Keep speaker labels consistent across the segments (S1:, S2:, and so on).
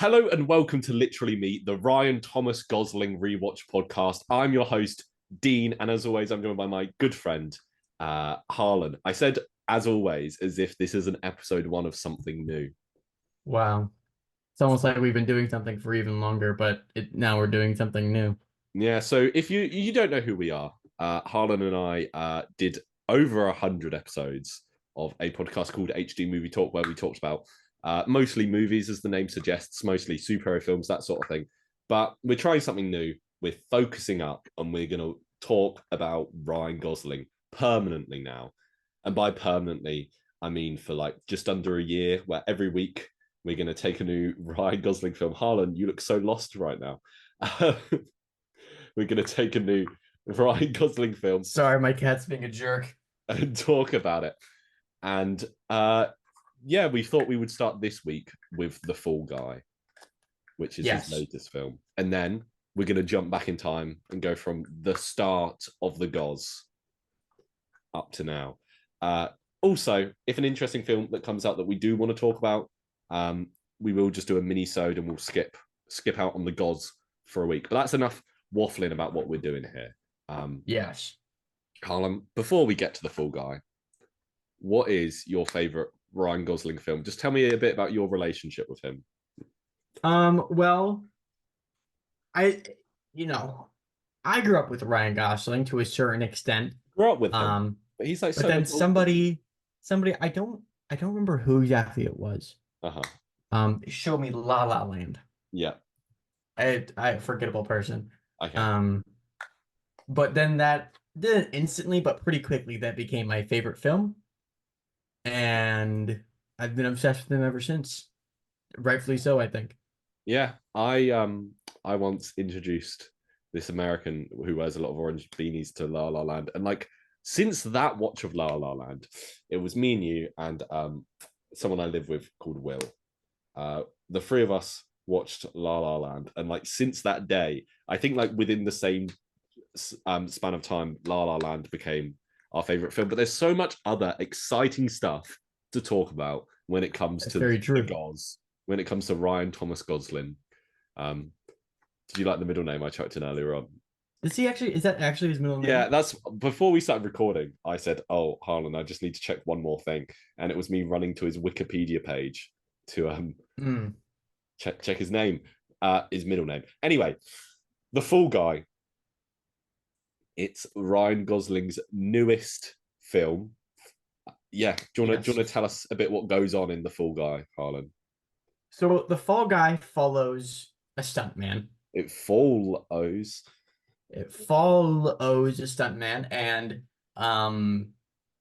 S1: Hello and welcome to Literally Me, the Ryan Thomas Gosling Rewatch podcast. I'm your host, Dean, and as always, I'm joined by my good friend, Harlan. I said, as always, as if this is an episode one of something new.
S2: Wow. It's almost like we've been doing something for even longer, but now we're doing something new.
S1: Yeah, so if you don't know who we are, Harlan and I did over 100 episodes of a podcast called HD Movie Talk, where we talked about mostly movies, as the name suggests, mostly superhero films, that sort of thing. But we're trying something new. We're focusing up, and we're going to talk about Ryan Gosling permanently now. And by permanently, I mean for like just under a year, where every week we're going to take a new Ryan Gosling film. Harlan, you look so lost right now. We're going to take a new Ryan Gosling film
S2: Sorry, my cat's being a jerk.
S1: and talk about it. And yeah, we thought we would start this week with The Fall Guy, which is his
S2: Yes.
S1: latest film. And then we're going to jump back in time and go from the start of the Goz up to now. Also, if an interesting film that comes out that we do want to talk about, we will just do a mini-sode and we'll skip out on the Goz for a week. But that's enough waffling about what we're doing here.
S2: Yes.
S1: Harlan, before we get to The Fall Guy, what is your favorite Ryan Gosling film? Just tell me a bit about your relationship with him.
S2: Well, I, you know, I grew up with Ryan Gosling to a certain extent.
S1: Grew up with him,
S2: Um,
S1: but he's like
S2: but
S1: so
S2: then
S1: much older.
S2: somebody, I don't remember who exactly it was.
S1: Uh-huh.
S2: Showed me La La Land.
S1: Yeah.
S2: I forgettable person.
S1: Okay.
S2: Um, but then that didn't instantly, but pretty quickly that became my favorite film. And I've been obsessed with him ever since. Rightfully so, I think.
S1: Yeah. I once introduced this American who wears a lot of orange beanies to La La Land. And like since that watch of La La Land, it was me and you and someone I live with called Will. The three of us watched La La Land, and like since that day, I think like within the same span of time, La La Land became our favorite film. But there's so much other exciting stuff to talk about when it comes
S2: That's
S1: to
S2: very
S1: the
S2: true.
S1: Goz, when it comes to Ryan Thomas Gosling. Um, did you like the middle name I chucked in earlier on?
S2: Is that actually his middle
S1: Yeah,
S2: name?
S1: that's before we started recording. I said, "Oh, Harlan, I just need to check one more thing," and it was me running to his Wikipedia page to
S2: Mm,
S1: check his name, his middle name. Anyway, The Fall Guy. It's Ryan Gosling's newest film. Yeah, do you
S2: yes.
S1: want to tell us a bit what goes on in The Fall Guy, Harlan?
S2: So the Fall Guy follows a stuntman.
S1: It follows.
S2: It follows a stuntman, and um,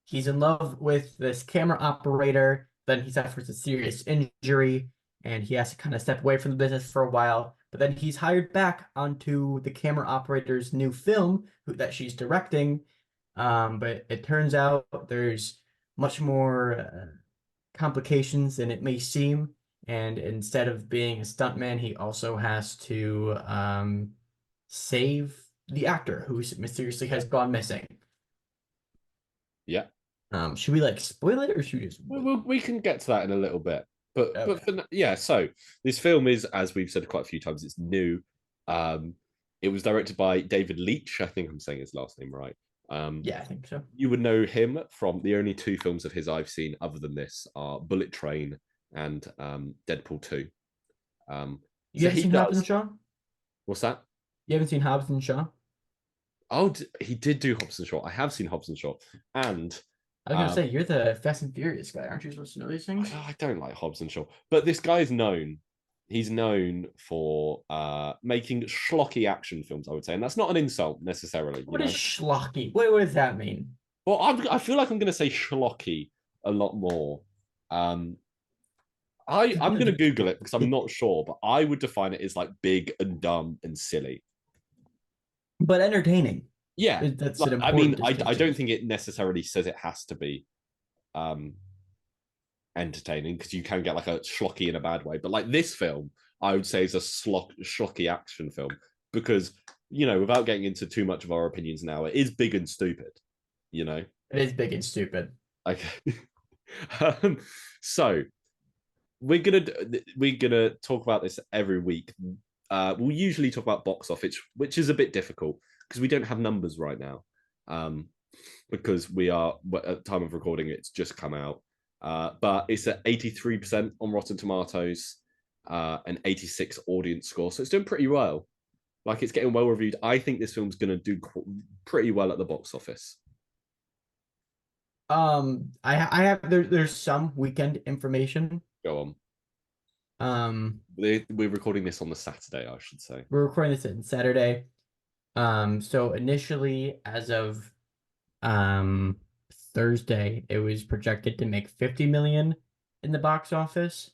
S2: he's in love with this camera operator. Then he suffers a serious injury, and he has to kind of step away from the business for a while. But then he's hired back onto the camera operator's new film that she's directing. But it turns out there's much more complications than it may seem. And instead of being a stuntman, he also has to save the actor who mysteriously has gone missing.
S1: Yeah,
S2: Should we like spoil it or should we just wait?
S1: we can get to that in a little bit. But
S2: Okay.
S1: yeah, so this film is, as we've said quite a few times, it's new. Um, it was directed by David Leitch. I think I'm saying his last name right. Um,
S2: Yeah, I think so.
S1: you would know him from the only two films of his I've seen other than this are Bullet Train and Deadpool 2.
S2: You
S1: So
S2: haven't
S1: he
S2: seen Hobbs and
S1: does.
S2: Shaw?
S1: What's that?
S2: You haven't seen Hobbs and Shaw?
S1: Oh, he did do Hobbs and Shaw. I have seen Hobbs and Shaw, and
S2: I was gonna
S1: um,
S2: say you're the Fast and Furious guy, aren't you supposed to know these things?
S1: I don't like Hobbs and Shaw. But this guy is known. He's known for making schlocky action films, I would say, and that's not an insult necessarily, you
S2: What is
S1: know.
S2: schlocky? What does that mean?
S1: Well, I feel like I'm going to say schlocky a lot more. Um, I'm going to Google it because I'm not sure, but I would define it as like big and dumb and silly.
S2: But entertaining.
S1: Yeah,
S2: That's
S1: like
S2: an
S1: I mean,
S2: important
S1: I
S2: distinction.
S1: don't think it necessarily says it has to be um entertaining because you can get like a schlocky in a bad way. But like this film, I would say is a schlocky action film because without getting into too much of our opinions now, it is big and stupid. You know,
S2: It is big and stupid.
S1: okay. um, so we're gonna talk about this every week. We'll usually talk about box office, which is a bit difficult because we don't have numbers right now. Um, because we are at the time of recording, it's just come out. But it's at 83% on Rotten Tomatoes, an 86 audience score, so it's doing pretty well. Like it's getting well reviewed. I think this film's going to do pretty well at the box office.
S2: I have there's some weekend information.
S1: Go on.
S2: Um,
S1: We're recording this on the Saturday, I should say.
S2: we're recording this on Saturday. So initially, as of um Thursday, it was projected to make 50 million in the box office.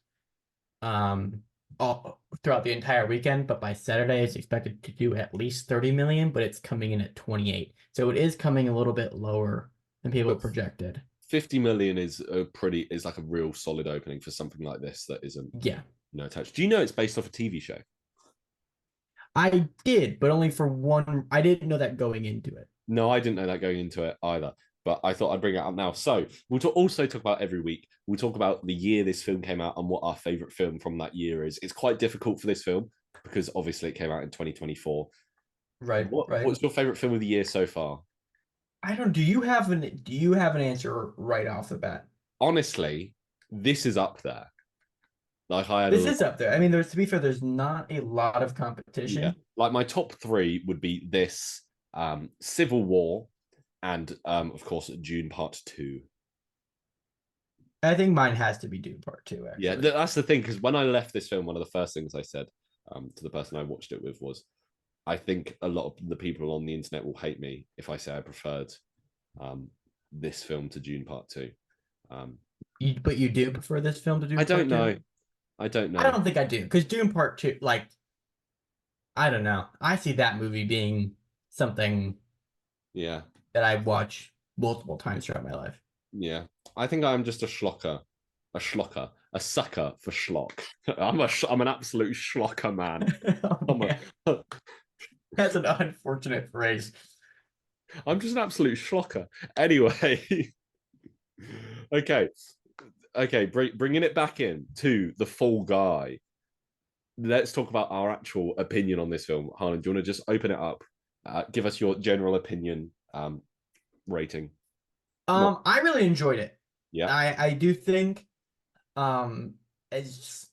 S2: All throughout the entire weekend, but by Saturday, it's expected to do at least 30 million, but it's coming in at 28. So it is coming a little bit lower than people
S1: But
S2: projected.
S1: 50 million is like a real solid opening for something like this that isn't
S2: Yeah.
S1: attached. Do you know it's based off a TV show?
S2: I did, but only for one. I didn't know that going into it.
S1: No, I didn't know that going into it either. But I thought I'd bring it up now. So we'll also talk about every week. We'll talk about the year this film came out and what our favorite film from that year is. It's quite difficult for this film because obviously it came out in 2024.
S2: Right, right.
S1: What's your favorite film of the year so far?
S2: I don't. Do you have an answer right off the bat?
S1: Honestly, this is up there. Like I had
S2: This is up there. I mean, there's to be fair, there's not a lot of
S1: yeah,
S2: competition.
S1: like my top three would be this, Civil War, and of course June Part Two.
S2: I think mine has to be Dune Part Two,
S1: Yeah,
S2: actually.
S1: that's the thing because when I left this film, one of the first things I said to the person I watched it with was, I think a lot of the people on the internet will hate me if I say I preferred um, this film to June Part Two. Um,
S2: But you do prefer this film to
S1: I
S2: Dune
S1: don't
S2: Part Two?
S1: know. I don't
S2: I
S1: know.
S2: don't think I do, because Dune Part Two, like, I don't know. I see that movie being something
S1: Yeah,
S2: that I watch multiple times throughout my life.
S1: yeah. I think I'm just a schlocker, a sucker for schlock. I'm an absolute schlocker man.
S2: Oh
S1: I'm
S2: man,
S1: a,
S2: that's an unfortunate phrase.
S1: I'm just an absolute schlocker. Anyway, okay, bringing it back in to the Fall Guy. Let's talk about our actual opinion on this film. Harlan, do you want to just open it up? Give us your general opinion rating. Not,
S2: I really enjoyed it.
S1: yeah,
S2: I do think, um, as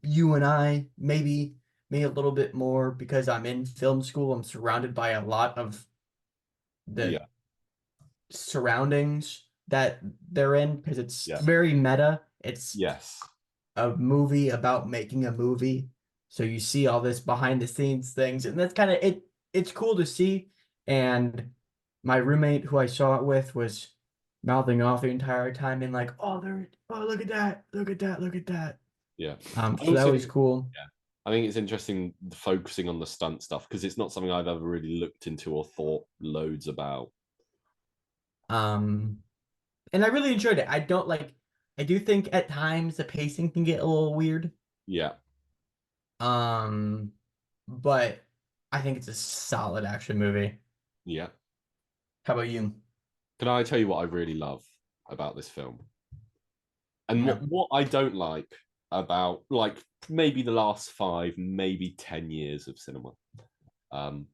S2: you and I maybe me a little bit more because I'm in film school. I'm surrounded by a lot of the
S1: yeah,
S2: surroundings that they're in because it's
S1: yeah,
S2: very meta. It's
S1: yes,
S2: a movie about making a movie. So you see all this behind the scenes things, and that's kind of it. It's cool to see. And my roommate, who I saw it with, was mouthing off the entire time and like, "Oh, there! Oh, look at that! Look at that! Look at that!"
S1: yeah. I
S2: So that
S1: also,
S2: was cool.
S1: yeah, I think it's interesting focusing on the stunt stuff because it's not something I've ever really looked into or thought loads about.
S2: Um, and I really enjoyed it. I don't like. I do think at times the pacing can get a little weird.
S1: Yeah,
S2: Um, but I think it's a solid action movie.
S1: yeah.
S2: How about you?
S1: Can I tell you what I really love about this film? And
S2: Yeah.
S1: what I don't like about like maybe the last 5, maybe 10 years of cinema. Um,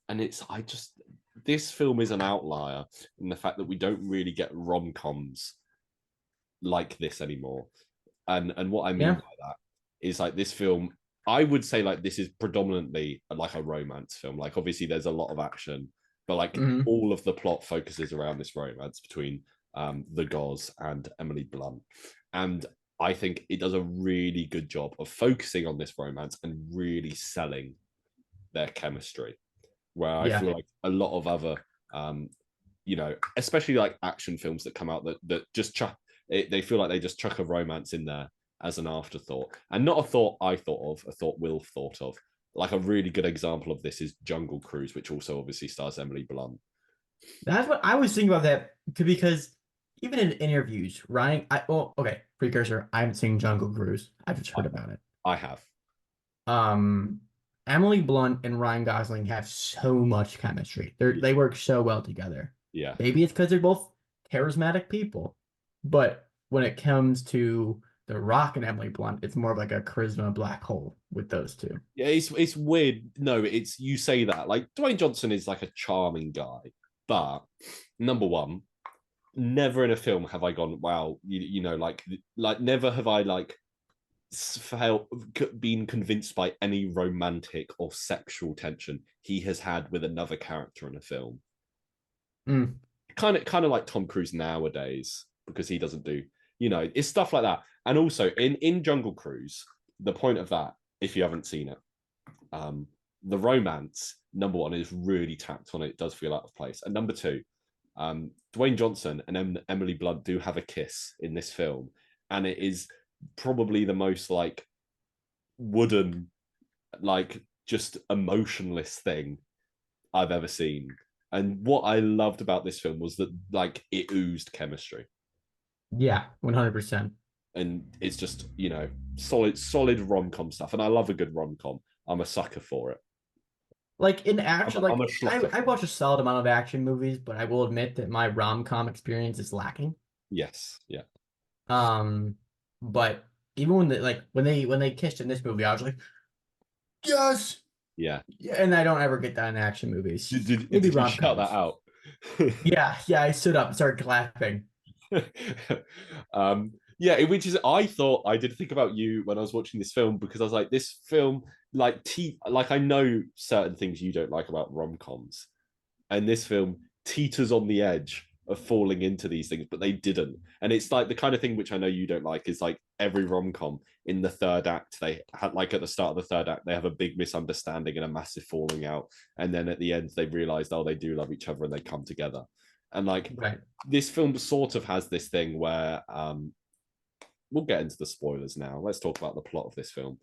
S1: and it's I just this film is an outlier in the fact that we don't really get rom-coms like this anymore. And what I mean
S2: Yeah.
S1: by that is like this film, I would say like this is predominantly like a romance film. Like obviously there's a lot of action, but like
S2: Hmm.
S1: all of the plot focuses around this romance between the Goz and Emily Blunt. And I think it does a really good job of focusing on this romance and really selling their chemistry. Where I
S2: Yeah.
S1: feel like a lot of other um, especially like action films that come out that just chuck they feel like they just chuck a romance in there as an afterthought, and not a thought I thought of, a thought Will thought of. Like a really good example of this is Jungle Cruise, which also obviously stars Emily Blunt.
S2: That's what I was thinking about that because even in interviews, Ryan, okay, precursor, I haven't seen Jungle Cruise. I've just
S1: I,
S2: heard about it.
S1: I have,
S2: Um, Emily Blunt and Ryan Gosling have so much chemistry. They work so well together.
S1: yeah,
S2: Maybe it's because they're both charismatic people, but when it comes to The Rock and Emily Blunt, it's more of like a charisma black hole with those two.
S1: Yeah, it's weird. No, it's you say that. Like Dwayne Johnson is like a charming guy, but number one, never in a film have I gone, wow, like never have I like felt been convinced by any romantic or sexual tension he has had with another character in a film.
S2: Mm,
S1: Kind of like Tom Cruise nowadays because he doesn't do, it's stuff like that. And also in Jungle Cruise, the point of that, if you haven't seen it, um, the romance number one is really tacked on. It does feel out of place. And number two, Dwayne Johnson and Emily Blunt do have a kiss in this film, and it is probably the most like wooden, like just emotionless thing I've ever seen. And what I loved about this film was that like it oozed chemistry,
S2: yeah, 100%.
S1: and it's just solid rom com stuff. And I love a good rom com. I'm a sucker for it.
S2: Like in action,
S1: I'm
S2: like
S1: a schlocker
S2: I
S1: for it.
S2: watch a solid amount of action movies, but I will admit that my rom-com experience is lacking.
S1: Yes, yeah,
S2: Um, but even when when they kissed in this movie, I was like, yes,
S1: yeah.
S2: yeah, and I don't ever get that in action movies. Maybe
S1: Did you shout that
S2: rom-coms.
S1: out?
S2: Yeah, yeah, I stood up and started clapping.
S1: Yeah, which is I thought I did think about you when I was watching this film because I was like, this film, like I know certain things you don't like about rom coms, and this film teeters on the edge of falling into these things, but they didn't. And it's like the kind of thing which I know you don't like is like every rom com in the third act, they had like at the start of the third act, they have a big misunderstanding and a massive falling out. And then at the end, they realized, oh, they do love each other and they come together. And like
S2: Right.
S1: this film sort of has this thing where we'll get into the spoilers now. Let's talk about the plot of this film.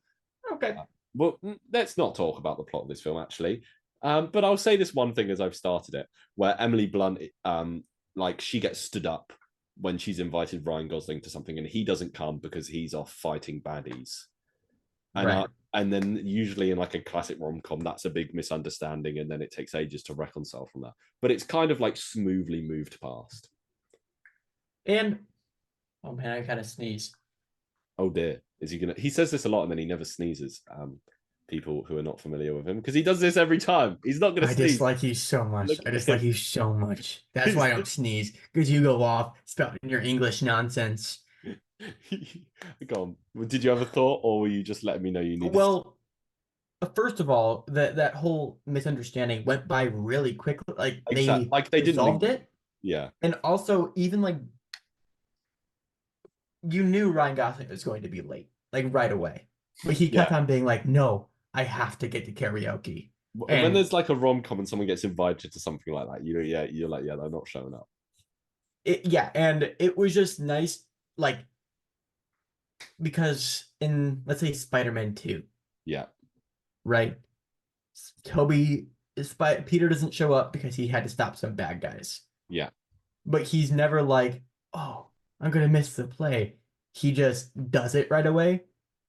S2: Okay.
S1: Well, let's not talk about the plot of this film actually. But I'll say this one thing as I've started it, where Emily Blunt, like she gets stood up when she's invited Ryan Gosling to something, and he doesn't come because he's off fighting baddies. And
S2: Right.
S1: and then usually in like a classic rom com, that's a big misunderstanding, and then it takes ages to reconcile from that. But it's kind of like smoothly moved past.
S2: And oh man, I kind of sneeze.
S1: Oh dear, is he gonna? He says this a lot, and then he never sneezes. People who are not familiar with him because he does this every time. He's not gonna
S2: I
S1: sneeze.
S2: dislike you so much.
S1: Look
S2: I
S1: at
S2: dislike
S1: him.
S2: you so much. That's why I don't sneeze. Because you go off spouting your English nonsense.
S1: Go on. Did you have a thought, or were you just letting me know you needed?
S2: Well, first of all, that whole misunderstanding went by really quickly. Like
S1: Exactly.
S2: they
S1: Like they didn't
S2: resolved
S1: leave.
S2: it,
S1: Yeah.
S2: and also even like you knew Ryan Gosling was going to be late, like right away, but he kept
S1: Yeah.
S2: on being like, "No, I have to get to karaoke,"
S1: When
S2: and
S1: there's like a rom com and someone gets invited to something like that, you're like, yeah, they're not showing up.
S2: yeah, and it was just nice, like because in let's say Spider-Man 2,
S1: Yeah.
S2: right? Toby Peter doesn't show up because he had to stop some bad guys.
S1: Yeah.
S2: But he's never like, "Oh, I'm gonna miss the play." He just does it right away.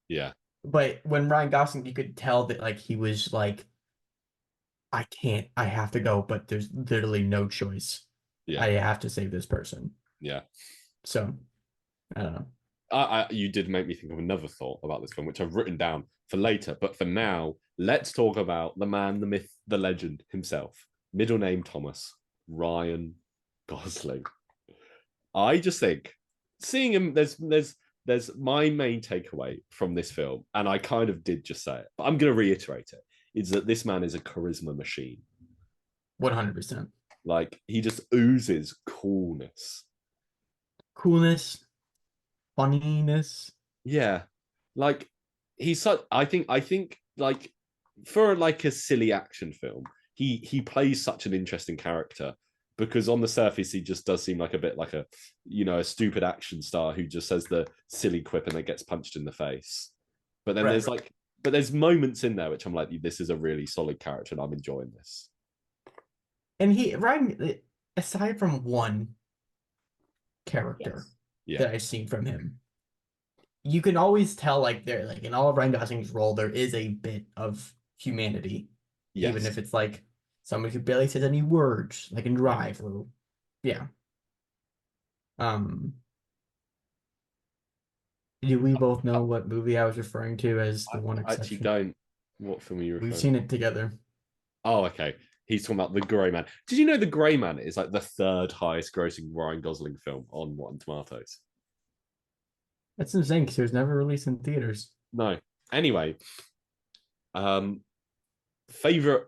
S1: Yeah.
S2: But when Ryan Gosling, you could tell that like he was like, "I can't, I have to go," but there's literally no choice.
S1: Yeah.
S2: I have to save this person.
S1: Yeah.
S2: So I don't know.
S1: You did make me think of another thought about this film, which I've written down for later. But for now, let's talk about the man, the myth, the legend himself. Middle name Thomas, Ryan Gosling. I just think seeing him, there's my main takeaway from this film, and I kind of did just say it, but I'm going to reiterate it, is that this man is a charisma machine.
S2: 100%
S1: Like he just oozes coolness.
S2: coolness, funniness.
S1: Yeah, like he's such. I think like for like a silly action film, he plays such an interesting character because on the surface he just does seem like a bit like a stupid action star who just says the silly quip and then gets punched in the face. But then
S2: Right.
S1: there's moments in there which I'm like, this is a really solid character and I'm enjoying this.
S2: And Ryan, aside from one character
S1: Yes. Yeah.
S2: that I've seen from him, you can always tell like there like in all of Ryan Gosling's role there is a bit of humanity, even
S1: Yes.
S2: if it's like someone who barely says any words, like in Drive or yeah. Um Do we both know what movie I was referring to as the one
S1: I actually
S2: exception?
S1: don't. What film are you
S2: We've
S1: referring?
S2: seen it together.
S1: Oh, okay. He's talking about The Grey Man. Did you know The Grey Man is like the third highest grossing Ryan Gosling film on Rotten Tomatoes?
S2: That's insane because it was never released in theaters.
S1: No. Anyway, um,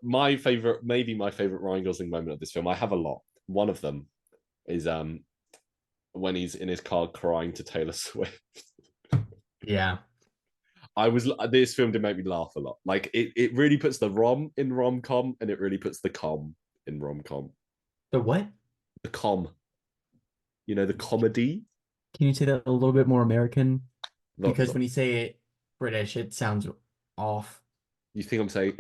S1: my favorite, maybe my favorite Ryan Gosling moment of this film. I have a lot. One of them is when he's in his car crying to Taylor Swift.
S2: Yeah.
S1: I was This film did make me laugh a lot. Like it really puts the rom in rom com, and it really puts the com in rom com.
S2: The what?
S1: The com, the comedy.
S2: Can you say that a little bit more American?
S1: The
S2: Because when you say it British, it sounds off.
S1: You think I'm saying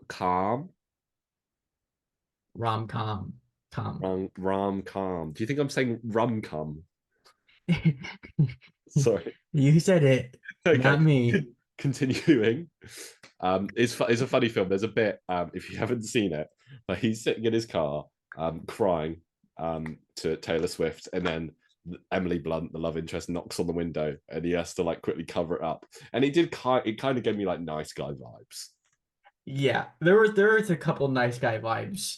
S1: calm,
S2: Rom-com. Com.
S1: rom com? Do you think I'm saying rum cum? Sorry.
S2: You said it,
S1: Okay.
S2: not me.
S1: Continuing. It's a funny film. There's a bit, if you haven't seen it, where he's sitting in his car, crying, to Taylor Swift, and then Emily Blunt, the love interest, knocks on the window, and he has to like quickly cover it up. And it kind of gave me like nice guy vibes.
S2: Yeah, there was a couple nice guy vibes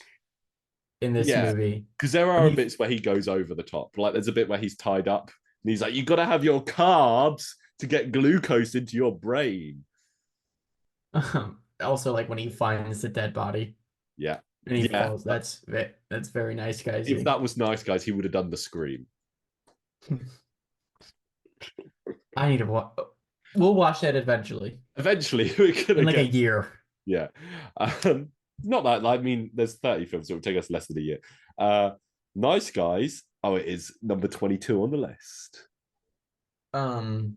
S2: in this
S1: Yeah,
S2: movie.
S1: because there
S2: When
S1: are
S2: he
S1: bits where he goes over the top. Like there's a bit where he's tied up, and he's like, "You got to have your carbs to get glucose into your brain."
S2: also like when he finds the dead body
S1: Yeah,
S2: and he
S1: yeah.
S2: falls. That's very nice,
S1: If
S2: guysy.
S1: that was nice, guys, he would have done the scream.
S2: I need to watch. We'll watch that eventually
S1: Eventually, we're
S2: in
S1: gonna
S2: like a
S1: get.
S2: year.
S1: Yeah, not that. I mean, there's 30 films, so it would take us less than a year. Uh, Nice Guys. Oh, it is number 22 on the list.
S2: Um,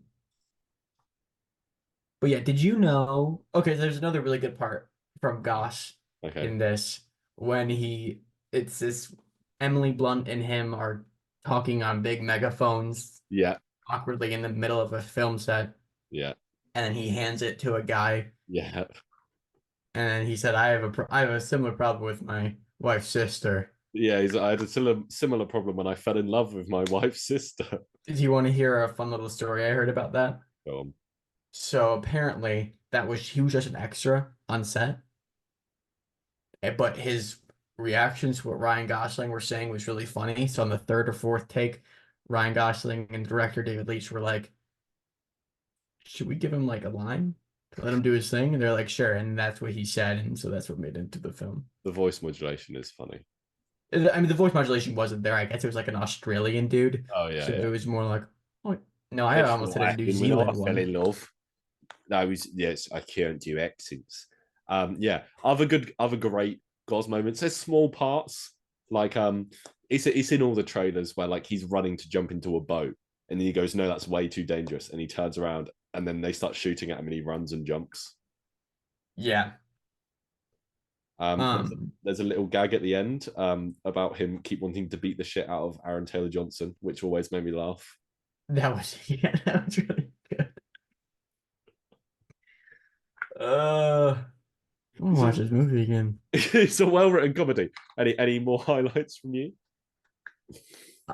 S2: but yeah, did you know? Okay, there's another really good part from Gosh
S1: Okay.
S2: in this when it's this Emily Blunt and him are talking on big megaphones
S1: Yeah,
S2: awkwardly in the middle of a film set,
S1: yeah,
S2: and then he hands it to a guy,
S1: yeah,
S2: and he said, I have a similar problem with my wife's sister."
S1: yeah. I had a similar problem when I fell in love with my wife's sister.
S2: Do you want to hear a fun little story I heard about that?
S1: Go on.
S2: So apparently he was just an extra on set, but his reactions to what Ryan Gosling were saying was really funny. So on the third or fourth take, Ryan Gosling and director David Leitch were like, "Should we give him like a line to let him do his thing?" And they're like, "Sure." And that's what he said, and so that's what made it into the film.
S1: The voice modulation is funny.
S2: I mean, the voice modulation wasn't there. I guess it was like an Australian dude,
S1: Oh yeah,
S2: so
S1: yeah.
S2: it was more like, "Oh no, I
S1: It's
S2: almost
S1: not
S2: said a New
S1: acting when I
S2: Zealand
S1: fell
S2: one."
S1: in love. No, yes, I can't do accents. Yeah, other great Gos moments. There's small parts like it's in all the trailers where like he's running to jump into a boat, and then he goes, "No, that's way too dangerous," and he turns around, and then they start shooting at him, and he runs and jumps.
S2: Yeah.
S1: Um, there's,
S2: Um,
S1: there's a little gag at the end about him keep wanting to beat the shit out of Aaron Taylor Johnson, which always made me laugh.
S2: that was yeah, that was really good. I want to
S1: It's
S2: watch
S1: a,
S2: this movie again.
S1: it's a well written comedy. Any more highlights from you?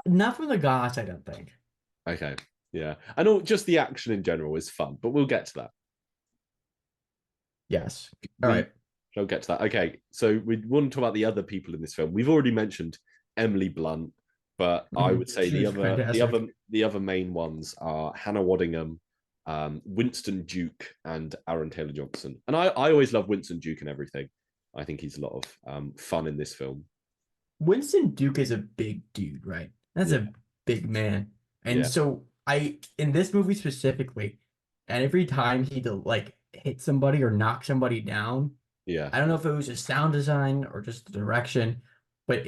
S2: Not from the gods, I don't think.
S1: Okay. Yeah. I know just the action in general is fun, but we'll get to that.
S2: Yes. All
S1: We
S2: right.
S1: shall get to that. Okay. So we want to talk about the other people in this film. We've already mentioned Emily Blunt, but I would say
S2: She
S1: the
S2: was
S1: other the
S2: fantastic.
S1: other the other main ones are Hannah Waddingham, Winston Duke, and Aaron Taylor Johnson. And I always love Winston Duke and everything. I think he's a lot of fun in this film.
S2: Winston Duke is a big dude, right? That's
S1: Yeah.
S2: a big man. And
S1: Yeah.
S2: so in this movie specifically, and every time he like hit somebody or knock somebody down,
S1: Yeah.
S2: I don't know if it was a sound design or just the direction, but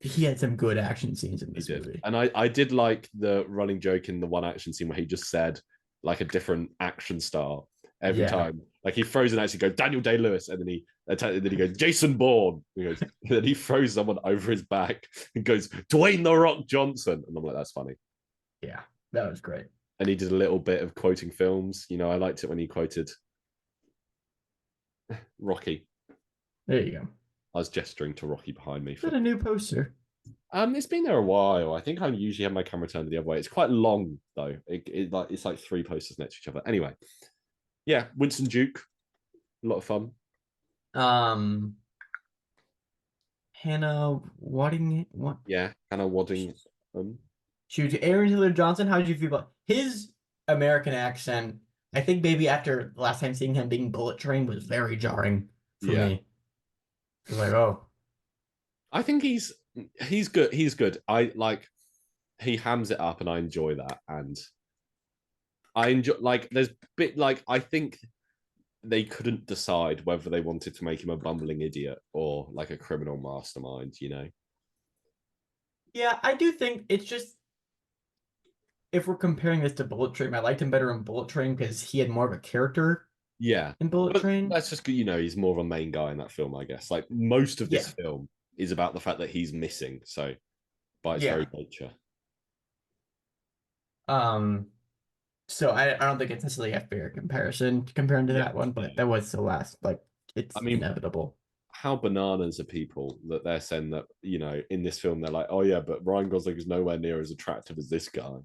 S2: he had some good action scenes in
S1: He
S2: this
S1: did.
S2: movie.
S1: And I did like the running joke in the one action scene where he just said like a different action star every
S2: Yeah.
S1: time. Like he froze an action, goes Daniel Day Lewis, and then he goes Jason Bourne. He goes, and then he throws someone over his back and goes Dwayne the Rock Johnson, and I'm like, that's funny.
S2: Yeah. That was great.
S1: And he did a little bit of quoting films. I liked it when he quoted Rocky.
S2: There you go.
S1: I was gesturing to Rocky behind me
S2: Is
S1: for.
S2: that a new poster?
S1: It's been there a while. I think I usually have my camera turned the other way. It's quite long though. It's like three posters next to each other. Anyway, yeah, Winston Duke, a lot of fun.
S2: Um, Hannah Wadding, what?
S1: Yeah, Hannah Wadding.
S2: Shoot, Aaron Taylor Johnson. How did you feel about his American accent? I think maybe after the last time seeing him being Bullet Train was very jarring for
S1: Yeah,
S2: me. It was like, oh,
S1: I think he's good. He's good. I like he hams it up, and I enjoy that. And I enjoy like there's bit like I think they couldn't decide whether they wanted to make him a bumbling idiot or like a criminal mastermind. You know?
S2: yeah. I do think it's just if we're comparing this to Bullet Train, I liked him better in Bullet Train because he had more of a character
S1: Yeah,
S2: in Bullet
S1: but
S2: Train.
S1: that's just he's more of a main guy in that film, I guess. Like most of this
S2: Yeah,
S1: film is about the fact that he's missing. So by its very
S2: yeah.
S1: nature,
S2: Um, so I don't think it's necessarily a fair comparison comparing to
S1: yeah.
S2: that one, but that was the last. Like,
S1: I
S2: it's
S1: mean,
S2: inevitable.
S1: how bananas are people that they're saying that in this film they're like, oh yeah, but Ryan Gosling is nowhere near as attractive as this guy.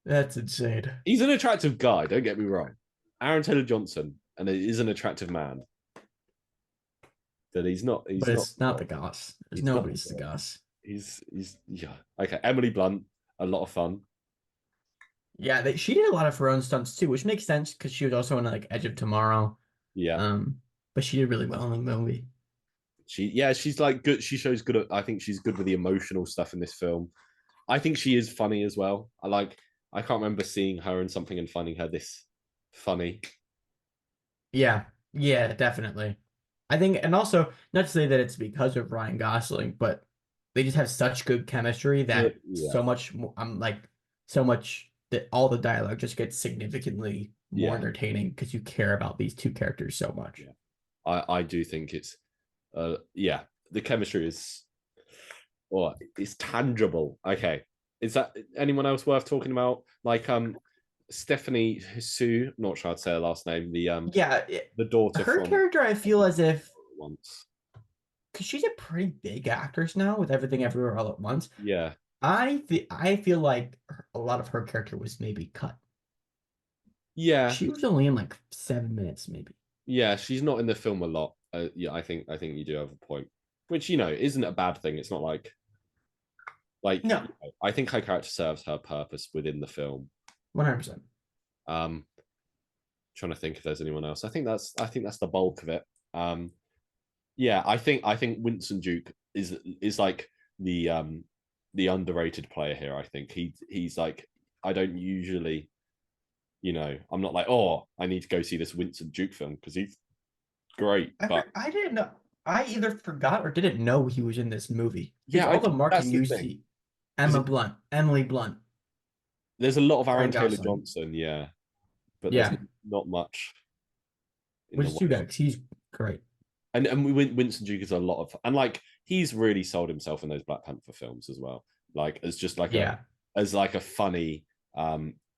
S2: That's insane.
S1: He's an attractive guy. Don't get me wrong. Aaron Taylor Johnson, and it is an attractive man. That he's not.
S2: But
S1: He's not.
S2: it's not the Goss. There's
S1: He's not.
S2: nobody's the Goss.
S1: He's yeah. Okay, Emily Blunt, a lot of fun.
S2: Yeah, she did a lot of her own stunts too, which makes sense because she was also in like Edge of Tomorrow.
S1: Yeah,
S2: But she did really well in the movie.
S1: she's like good. She shows good. I think she's good with the emotional stuff in this film. I think she is funny as well. I can't remember seeing her in something and finding her this funny.
S2: Yeah, yeah, definitely. I think, and also not to say that it's because of Ryan Gosling, but they just have such good chemistry that
S1: Yeah,
S2: so much. I'm like so much that all the dialogue just gets significantly more
S1: yeah,
S2: entertaining because you care about these two characters so much.
S1: yeah. I do think it's yeah, the chemistry is it's tangible. Okay. Is that anyone else worth talking about? Like Stephanie Sue, not sure I'd say her last name,
S2: Yeah,
S1: the daughter
S2: her
S1: from
S2: character, I feel as if
S1: once.
S2: because she's a pretty big actress now with Everything Everywhere All at Once.
S1: Yeah.
S2: I feel like a lot of her character was maybe cut.
S1: Yeah.
S2: She was only in like 7 minutes, maybe.
S1: Yeah, she's not in the film a lot. Yeah, I think you do have a point. Which, isn't a bad thing. It's not like
S2: No,
S1: I think her character serves her purpose within the film.
S2: 100%.
S1: Um trying to think if there's anyone else. I think that's the bulk of it. Yeah, I think Winston Duke is like the underrated player here. I think he's like I don't usually, I'm not like, oh, I need to go see this Winston Duke film because he's great. But
S2: I didn't know. I either forgot or didn't know he was in this movie because
S1: yeah, I
S2: all the
S1: think that's
S2: marketing
S1: the
S2: you
S1: thing.
S2: see,
S1: Because
S2: Emily Blunt,
S1: there's a lot of Aaron
S2: Ryan
S1: Taylor
S2: Gosling.
S1: Johnson, yeah, but there's
S2: Yeah,
S1: not much in
S2: which
S1: the
S2: is too
S1: way.
S2: bad 'cause he's great.
S1: And Winston Duke is a lot of, and like he's really sold himself in those Black Panther films as well, like as just like
S2: Yeah.
S1: a funny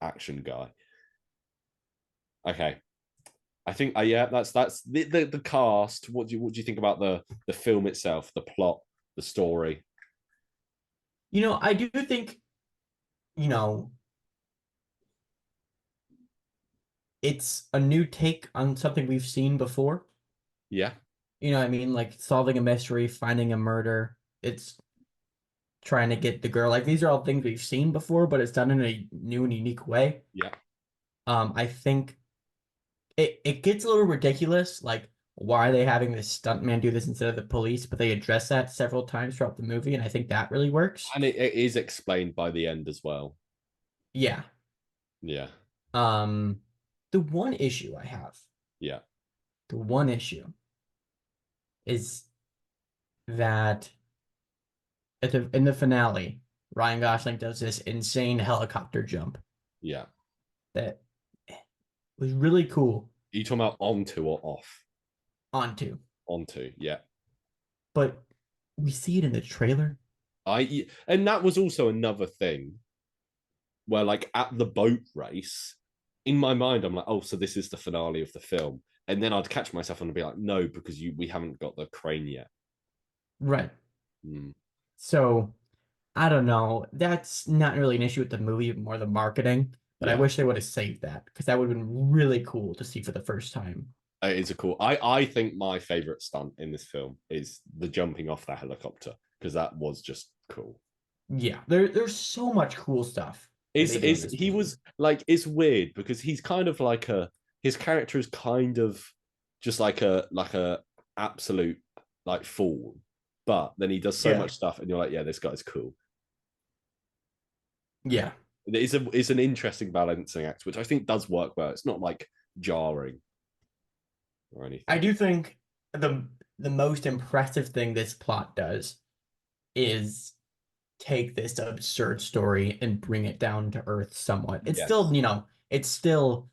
S1: action guy. Okay, I think yeah, that's the cast. What do you think about the film itself, the plot, the story?
S2: I do think, you know, it's a new take on something we've seen before.
S1: Yeah,
S2: You know what I mean? Like solving a mystery, finding a murder. It's trying to get the girl. Like these are all things we've seen before, but it's done in a new and unique way.
S1: yeah,
S2: I think it gets a little ridiculous. Like, why are they having this stuntman do this instead of the police? But they address that several times throughout the movie, and I think that really works.
S1: and it is explained by the end as well.
S2: Yeah.
S1: Yeah,
S2: Um, the one issue I have,
S1: yeah,
S2: the one issue is that in the finale, Ryan Gosling does this insane helicopter jump
S1: yeah.
S2: that was really cool
S1: Are you talking about onto or off?
S2: onto,
S1: Onto, yeah.
S2: but we see it in the trailer.
S1: And that was also another thing where like at the boat race, in my mind, I'm like, oh, so this is the finale of the film. And then I'd catch myself and be like, no, because we haven't got the crane yet.
S2: Right.
S1: Mm.
S2: So I don't know. That's not really an issue with the movie, more the marketing. But I
S1: Yeah,
S2: wish they would have saved that because that would have been really cool to see for the first time.
S1: it is a cool. I think my favorite stunt in this film is the jumping off that helicopter because that was just cool.
S2: Yeah, there's so much cool stuff that
S1: Is
S2: they do in
S1: is
S2: this
S1: he
S2: movie.
S1: was like it's weird because he's kind of like a his character is kind of just like a absolute like fool, but then he does so
S2: Yeah,
S1: much stuff and you're like, yeah, this guy's cool.
S2: yeah.
S1: It's an interesting balancing act, which I think does work well. It's not like jarring or
S2: I
S1: anything.
S2: do think the most impressive thing this plot does is take this absurd story and bring it down to earth somewhat. It's still,
S1: Yes.
S2: it's still,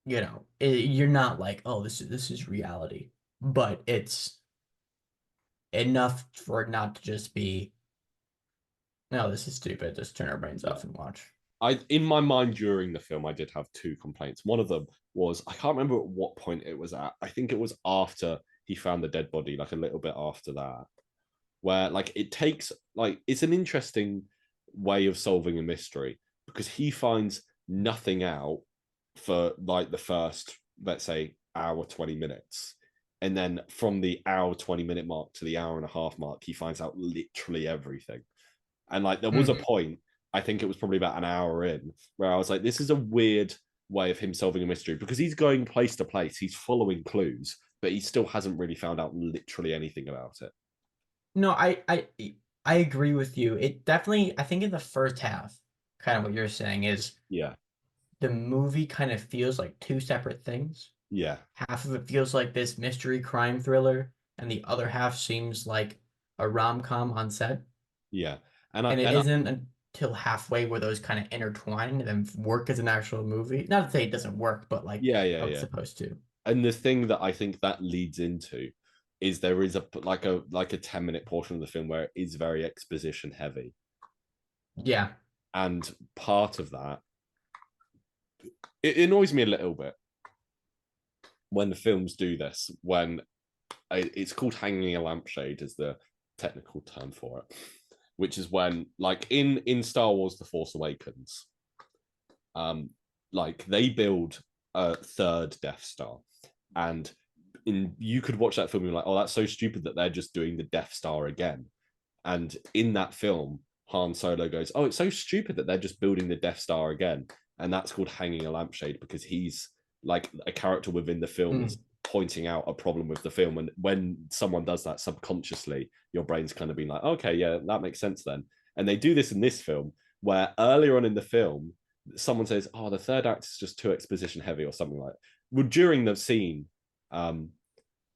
S2: you're not like, oh, this is reality, but it's enough for it not to just be, no, this is stupid. Just turn our brains
S1: Yeah.
S2: off and watch.
S1: I in my mind during the film, I did have two complaints. One of them was I can't remember at what point it was at. I think it was after he found the dead body, like a little bit after that, where like it takes like it's an interesting way of solving a mystery because he finds nothing out for like the first, let's say, hour 20 minutes. And then from the hour 20-minute mark to the hour and a half mark, he finds out literally everything. And like there was a
S2: Mhm.
S1: point, I think it was probably about an hour in, where I was like, this is a weird way of him solving a mystery because he's going place to place, he's following clues, but he still hasn't really found out literally anything about it.
S2: No, I agree with you. It definitely, I think in the first half, kind of what you're saying is
S1: Yeah.
S2: the movie kind of feels like two separate things.
S1: Yeah.
S2: Half of it feels like this mystery crime thriller, and the other half seems like a rom-com on set.
S1: Yeah. And I
S2: And it
S1: and I,
S2: isn't until halfway where those kind of intertwine and work as an actual movie. Not to say it doesn't work, but like
S1: yeah, yeah,
S2: how it's
S1: yeah.
S2: supposed to.
S1: And the thing that I think that leads into is there is a 10-minute portion of the film where it is very exposition heavy.
S2: Yeah.
S1: And part of that it annoys me a little bit when the films do this, when it's called hanging a lampshade is the technical term for it, which is when like in Star Wars The Force Awakens, um like they build a third Death Star, and in you could watch that film and be like, oh, that's so stupid that they're just doing the Death Star again. And in that film, Han Solo goes, oh, it's so stupid that they're just building the Death Star again. And that's called hanging a lampshade because he's like a character within the film is
S2: Mm.
S1: pointing out a problem with the film. And when someone does that subconsciously, your brain's kind of being like, okay, yeah, that makes sense then. And they do this in this film where earlier on in the film, someone says, oh, the third act is just too exposition heavy or something like that. Well, during the scene, um,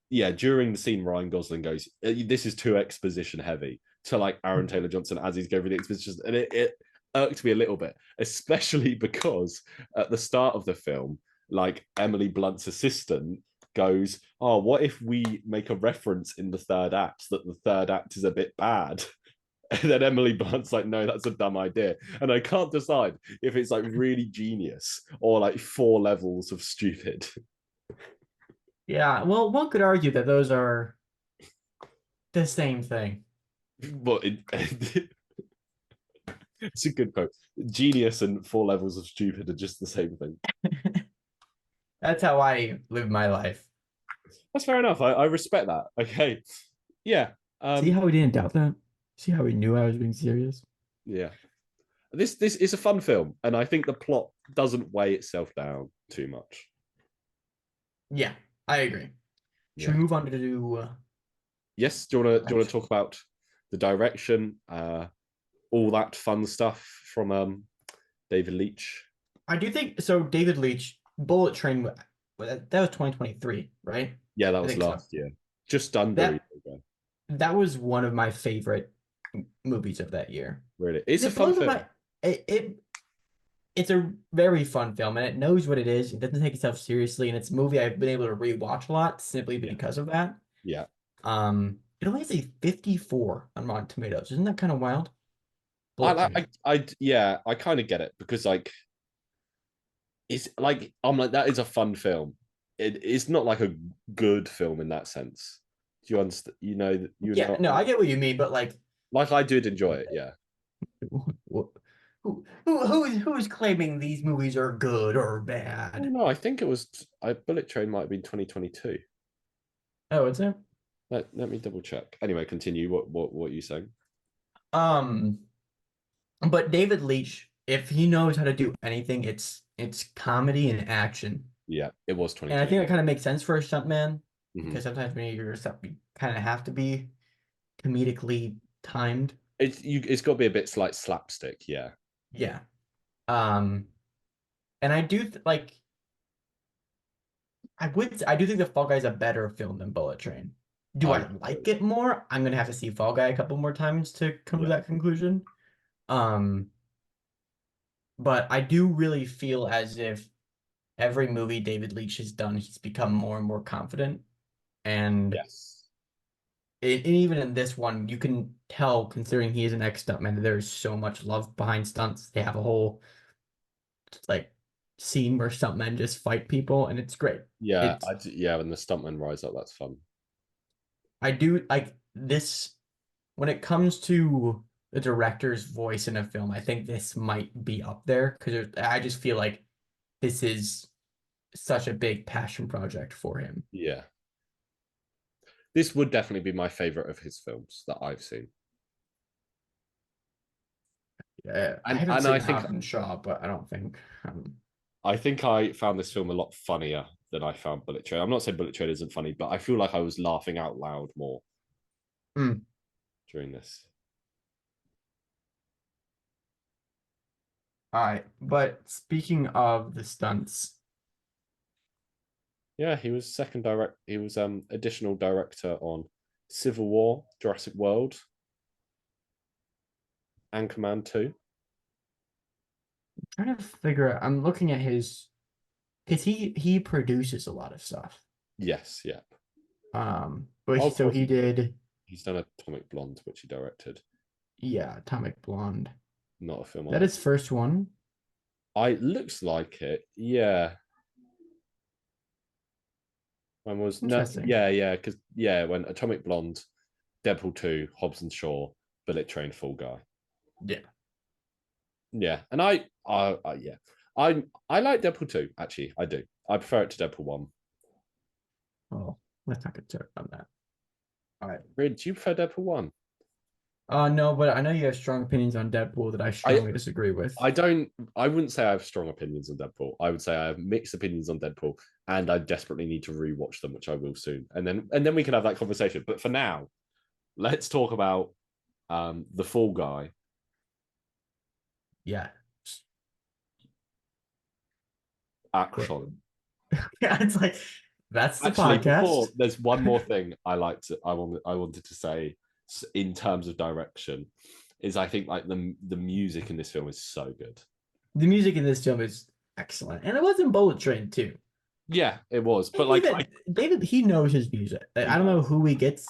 S1: yeah, during the scene, Ryan Gosling goes, "This is too exposition heavy." To like Aaron Taylor Johnson as he's going through the exposition, and it irked me a little bit, especially because at the start of the film, like Emily Blunt's assistant goes, "Oh, what if we make a reference in the third act that the third act is a bit bad?" And then Emily Blunt's like, no, that's a dumb idea. And I can't decide if it's like really genius or like four levels of stupid.
S2: Yeah. Well, one could argue that those are the same thing.
S1: But it's a good quote. Genius and four levels of stupid are just the same thing.
S2: That's how I live my life.
S1: That's fair enough. I respect that. Okay. Yeah.
S2: See
S1: Um,
S2: how he didn't doubt that? See how he knew I was being serious?
S1: yeah. This is a fun film, and I think the plot doesn't weigh itself down too much.
S2: Yeah, I agree. Should
S1: Yeah.
S2: we move on to do
S1: Yes. Do you wanna
S2: direction?
S1: talk about the direction, all that fun stuff from David Leitch?
S2: I do think so. David Leitch, Bullet Train, that was 2023, right?
S1: Yeah, that
S2: I
S1: was
S2: think so.
S1: last year. Just under a year
S2: That
S1: ago.
S2: that was one of my favorite movies of that year.
S1: Really. It's a
S2: It
S1: fun
S2: blows
S1: film.
S2: my it's a very fun film and it knows what it is. It doesn't take itself seriously, and it's a movie I've been able to rewatch a lot simply
S1: Yeah.
S2: because of that.
S1: Yeah.
S2: It only has a 54 on Rotten Tomatoes. Isn't that kind of wild? Bullet
S1: I,
S2: Train.
S1: yeah, I kind of get it because like it's like I'm like that is a fun film. It's not like a good film in that sense. Do you understand? You know,
S2: Yeah, no, I get what you mean, but like
S1: Like I did enjoy it, yeah.
S2: Who's claiming these movies are good or
S1: Oh
S2: bad?
S1: no, I think it was Bullet Train might have been 2022.
S2: Oh, it's it.
S1: Let me double check. Anyway, continue. What are you saying?
S2: Um, but David Leitch, if he knows how to do anything, it's comedy and action.
S1: Yeah, it was
S2: And I think
S1: 2022.
S2: that kind of makes sense for a stuntman
S1: Hmm.
S2: because sometimes when you're a stunt, you kind of have to be comedically timed.
S1: It's got to be a bit like slapstick, yeah.
S2: Yeah. Um, and I do like I do think the Fall Guy is a better film than Bullet Train. Do
S1: I
S2: I
S1: would
S2: like
S1: agree.
S2: it more? I'm gonna have to see Fall Guy a couple more times to come to
S1: Yeah.
S2: that conclusion. Um, but I do really feel as if every movie David Leitch has done, he's become more and more confident. And
S1: Yes.
S2: even in this one, you can tell, considering he is an ex-stuntman, there's so much love behind stunts. They have a whole like scene where stuntmen just fight people, and it's great.
S1: Yeah,
S2: It's
S1: yeah, when the stuntmen rise up, that's fun.
S2: I do like this when it comes to the director's voice in a film. I think this might be up there because I just feel like this is such a big passion project for him.
S1: Yeah. This would definitely be my favorite of his films that I've seen.
S2: Yeah, I
S1: And
S2: haven't
S1: and
S2: seen Hobbs and Shaw, but
S1: I think I found this film a lot funnier than I found Bullet Train. I'm not saying Bullet Train isn't funny, but I feel like I was laughing out loud more
S2: mm,
S1: during this.
S2: all right. But speaking of the stunts,
S1: Yeah, he was additional director on Civil War, Jurassic World, Anchorman 2.
S2: I'm trying to figure out. I'm looking at his because he produces a lot of stuff.
S1: Yes, yeah.
S2: But
S1: Oh,
S2: he,
S1: of
S2: so
S1: course
S2: he did,
S1: he's done Atomic Blonde, which he directed.
S2: yeah, Atomic Blonde.
S1: Not a film
S2: That
S1: I
S2: is first one.
S1: looks like it. Yeah. When was no
S2: Interesting.
S1: yeah, because yeah, when Atomic Blonde, Deadpool 2, Hobbs and Shaw, Bullet Train, Fall Guy.
S2: Yeah.
S1: Yeah. And yeah. I like Deadpool 2, actually. I do. I prefer it to Deadpool 1.
S2: Oh, let's not get started on that. All right.
S1: Really, do you prefer Deadpool 1?
S2: No, but I know you have strong opinions on Deadpool that I
S1: I
S2: strongly disagree with.
S1: I don't. I wouldn't say I have strong opinions on Deadpool. I would say I have mixed opinions on Deadpool, and I desperately need to rewatch them, which I will soon. And then we can have that conversation. But for now, let's talk about the Fall Guy
S2: Yeah. Great.
S1: action.
S2: Yeah, it's like that's the
S1: Actually, before
S2: podcast.
S1: there's one more thing I wanted to say in terms of direction is I think like the music in this film is so good.
S2: The music in this film is excellent. And it was in Bullet Train too.
S1: Yeah, it was, but
S2: And
S1: like I
S2: even David, he knows his music.
S1: he
S2: I don't know
S1: does.
S2: who he gets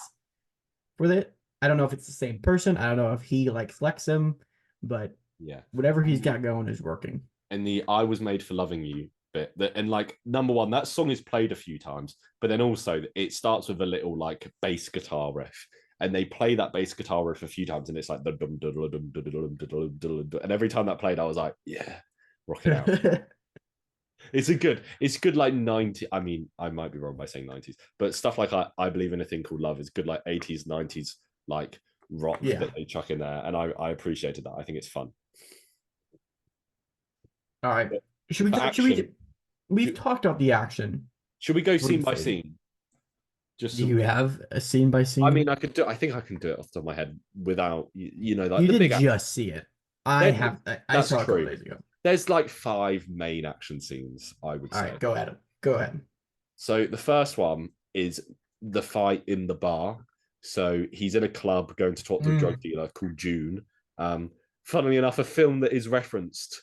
S2: with it. I don't know if it's the same person. I don't know if he like flex him, but
S1: Yeah.
S2: whatever he's got going is working.
S1: And the I Was Made for Loving You bit. That and like number one, that song is played a few times, but then also it starts with a little like bass guitar riff. And they play that bass guitar riff a few times, and it's like and every time that played, I was like, yeah, rock it out. It's good like 90. I mean, I might be wrong by saying 90s, but stuff like I Believe in a Thing Called Love is good like 80s, 90s like rock
S2: Yeah.
S1: that they chuck in there. And I appreciated that. I think it's fun.
S2: All right.
S1: But
S2: Should we
S1: for
S2: should we
S1: action,
S2: we've
S1: should,
S2: talked about the action.
S1: should we go
S2: What do
S1: scene
S2: you
S1: by
S2: think?
S1: scene? Just
S2: Do
S1: so
S2: you have a scene by
S1: I mean,
S2: scene?
S1: I think I can do it off the top of my head without like
S2: You
S1: the
S2: didn't
S1: big action.
S2: just see it. I
S1: There,
S2: have I
S1: that's
S2: saw it a couple
S1: true.
S2: days ago.
S1: There's like five main action scenes, I would
S2: All right,
S1: say.
S2: go ahead. Go ahead.
S1: So the first one is the fight in the bar. So he's in a club going to talk to a drug
S2: Mm,
S1: dealer called June. Funnily enough, a film that is referenced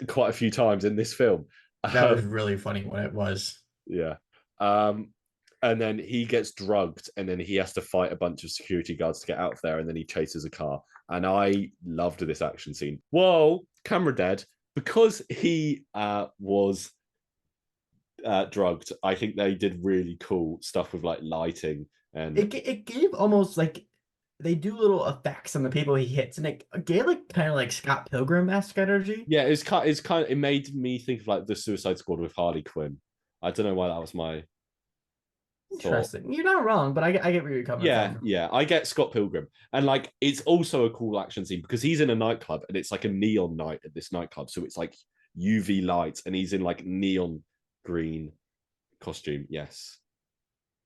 S1: quite a few times in this film.
S2: that was
S1: Um,
S2: really funny when it was.
S1: yeah. Um, and then he gets drugged, and then he has to fight a bunch of security guards to get out of there, and then he chases a car. And I loved this action scene. Whoa, camera dead. Because he was drugged, I think they did really cool stuff with like lighting and
S2: It gave almost like they do little effects on the people he hits, and it gave like kind of like Scott Pilgrim-esque energy.
S1: Yeah, it's kind of it made me think of like the Suicide Squad with Harley Quinn. I don't know why that was my thought.
S2: Interesting. You're not wrong, but I get where you're coming
S1: Yeah,
S2: from.
S1: yeah, I get Scott Pilgrim, and like it's also a cool action scene because he's in a nightclub and it's like a neon night at this nightclub, so it's like UV lights, and he's in like neon green costume. Yes,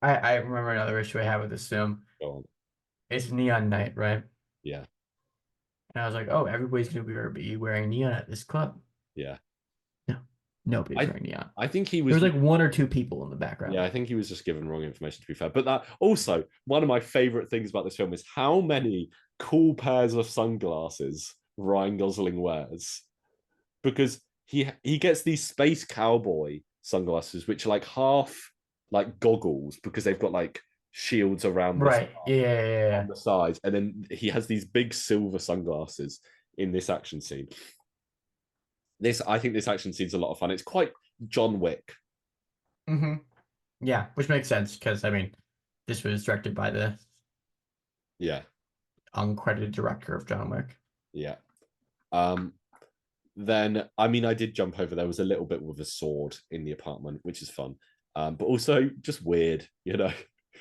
S2: I remember another issue I had with this film.
S1: go on.
S2: It's Neon Night, right?
S1: Yeah,
S2: And I was like, oh, everybody's gonna be wearing neon at this club.
S1: yeah.
S2: No, nobody's
S1: I
S2: wearing neon.
S1: I think he
S2: There
S1: was.
S2: was like one or two people in the
S1: Yeah,
S2: background.
S1: I think he was just given wrong information, to be fair. But that also, one of my favorite things about this film is how many cool pairs of sunglasses Ryan Gosling wears. Because he gets these space cowboy sunglasses, which are like half like goggles because they've got like shields around this
S2: Right. Yeah.
S1: on the sides. And then he has these big silver sunglasses in this action scene. I think this action scene's a lot of fun. It's quite John Wick.
S2: Hmm. Yeah, which makes sense because I mean, this was directed by the
S1: Yeah,
S2: uncredited director of John Wick.
S1: yeah. Um, then I mean, I did jump over. There was a little bit with a sword in the apartment, which is fun, but also just weird. There's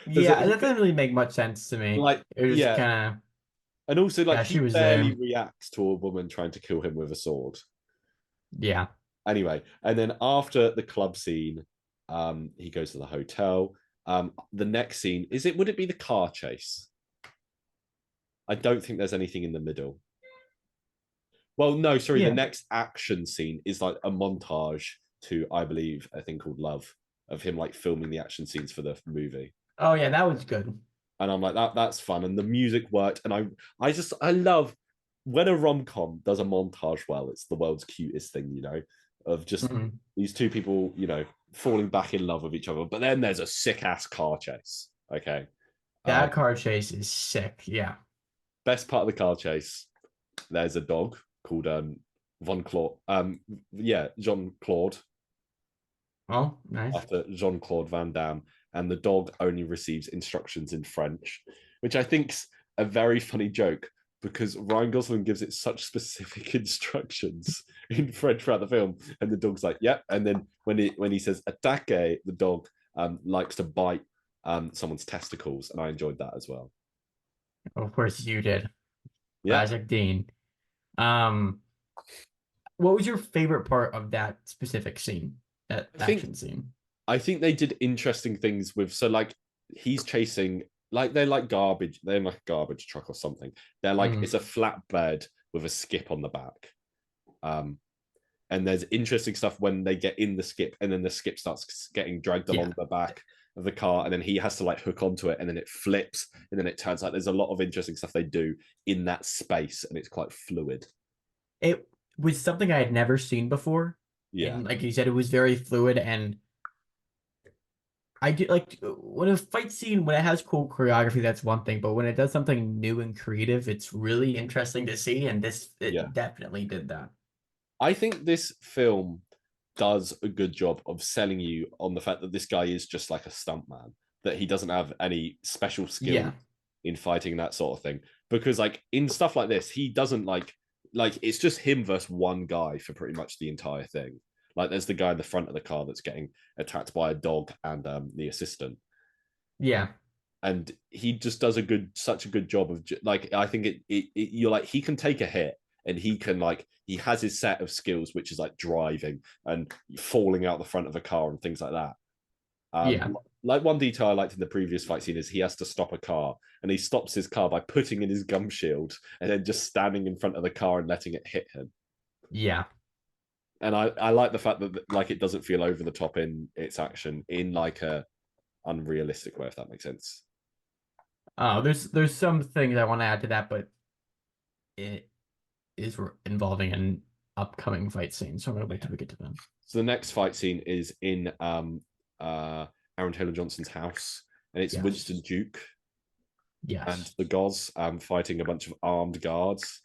S2: Yeah, that doesn't really make much sense to me.
S1: like
S2: It was just
S1: yeah,
S2: kind of
S1: and also like
S2: yeah, she
S1: he
S2: was
S1: barely
S2: there.
S1: reacts to a woman trying to kill him with a sword.
S2: Yeah.
S1: Anyway, and then after the club scene, he goes to the hotel. The next scene is it? Would it be the car chase? I don't think there's anything in the middle. Well, no, sorry. The
S2: Yeah.
S1: next action scene is like a montage to, I believe, a thing called Love of him like filming the action scenes for the movie.
S2: Oh yeah, that was good.
S1: And I'm like, that's fun. And the music worked. And I love when a rom-com does a montage well, it's the world's cutest thing, of just
S2: Mhm.
S1: these two people, falling back in love with each other. But then there's a sick ass car chase. Okay.
S2: That
S1: Um,
S2: car chase is sick. Yeah.
S1: Best part of the car chase, there's a dog called Von Claude. Yeah, Jean Claude,
S2: Oh, nice.
S1: after Jean Claude Van Damme, and the dog only receives instructions in French, which I think's a very funny joke because Ryan Gosling gives it such specific instructions in French throughout the film, and the dog's like, "Yep." And then when he says "attaque," the dog likes to bite someone's testicles, and I enjoyed that as well.
S2: Of course you did.
S1: Yeah,
S2: Classic Dean. Um, what was your favorite part of that specific scene? That
S1: I think
S2: action scene?
S1: I think they did interesting things with so like he's chasing like they're like garbage, they're in like a garbage truck or something. They're like
S2: Mm,
S1: it's a flatbed with a skip on the back. Um and there's interesting stuff when they get in the skip and then the skip starts getting dragged
S2: yeah.
S1: along the back of the car and then he has to like hook onto it and then it flips and then it turns out there's a lot of interesting stuff they do in that space and it's quite fluid.
S2: It was something I had never seen before.
S1: Yeah.
S2: And like you said, it was very fluid and I do like when a fight scene when it has cool choreography, that's one thing, but when it does something new and creative, it's really interesting to see, and this
S1: Yeah.
S2: it definitely did that.
S1: I think this film does a good job of selling you on the fact that this guy is just like a stuntman, that he doesn't have any special skill
S2: Yeah.
S1: in fighting that sort of thing. Because like in stuff like this, he doesn't like it's just him versus one guy for pretty much the entire thing. Like there's the guy in the front of the car that's getting attacked by a dog and the assistant,
S2: Yeah.
S1: and he just does such a good job of like I think you're like he can take a hit and he can like he has his set of skills which is like driving and falling out the front of a car and things like that.
S2: Yeah.
S1: Like one detail I liked in the previous fight scene is he has to stop a car and he stops his car by putting in his gum shield and then just standing in front of the car and letting it hit him.
S2: Yeah.
S1: And I like the fact that like it doesn't feel over the top in its action in like a unrealistic way, if that makes sense.
S2: There's some things I want to add to that, but it is involving an upcoming fight scene, so I'm gonna wait till we get to them.
S1: So the next fight scene is in Aaron Taylor Johnson's house, and it's
S2: Yes.
S1: Winston Duke and
S2: Yes.
S1: the Goz fighting a bunch of armed guards.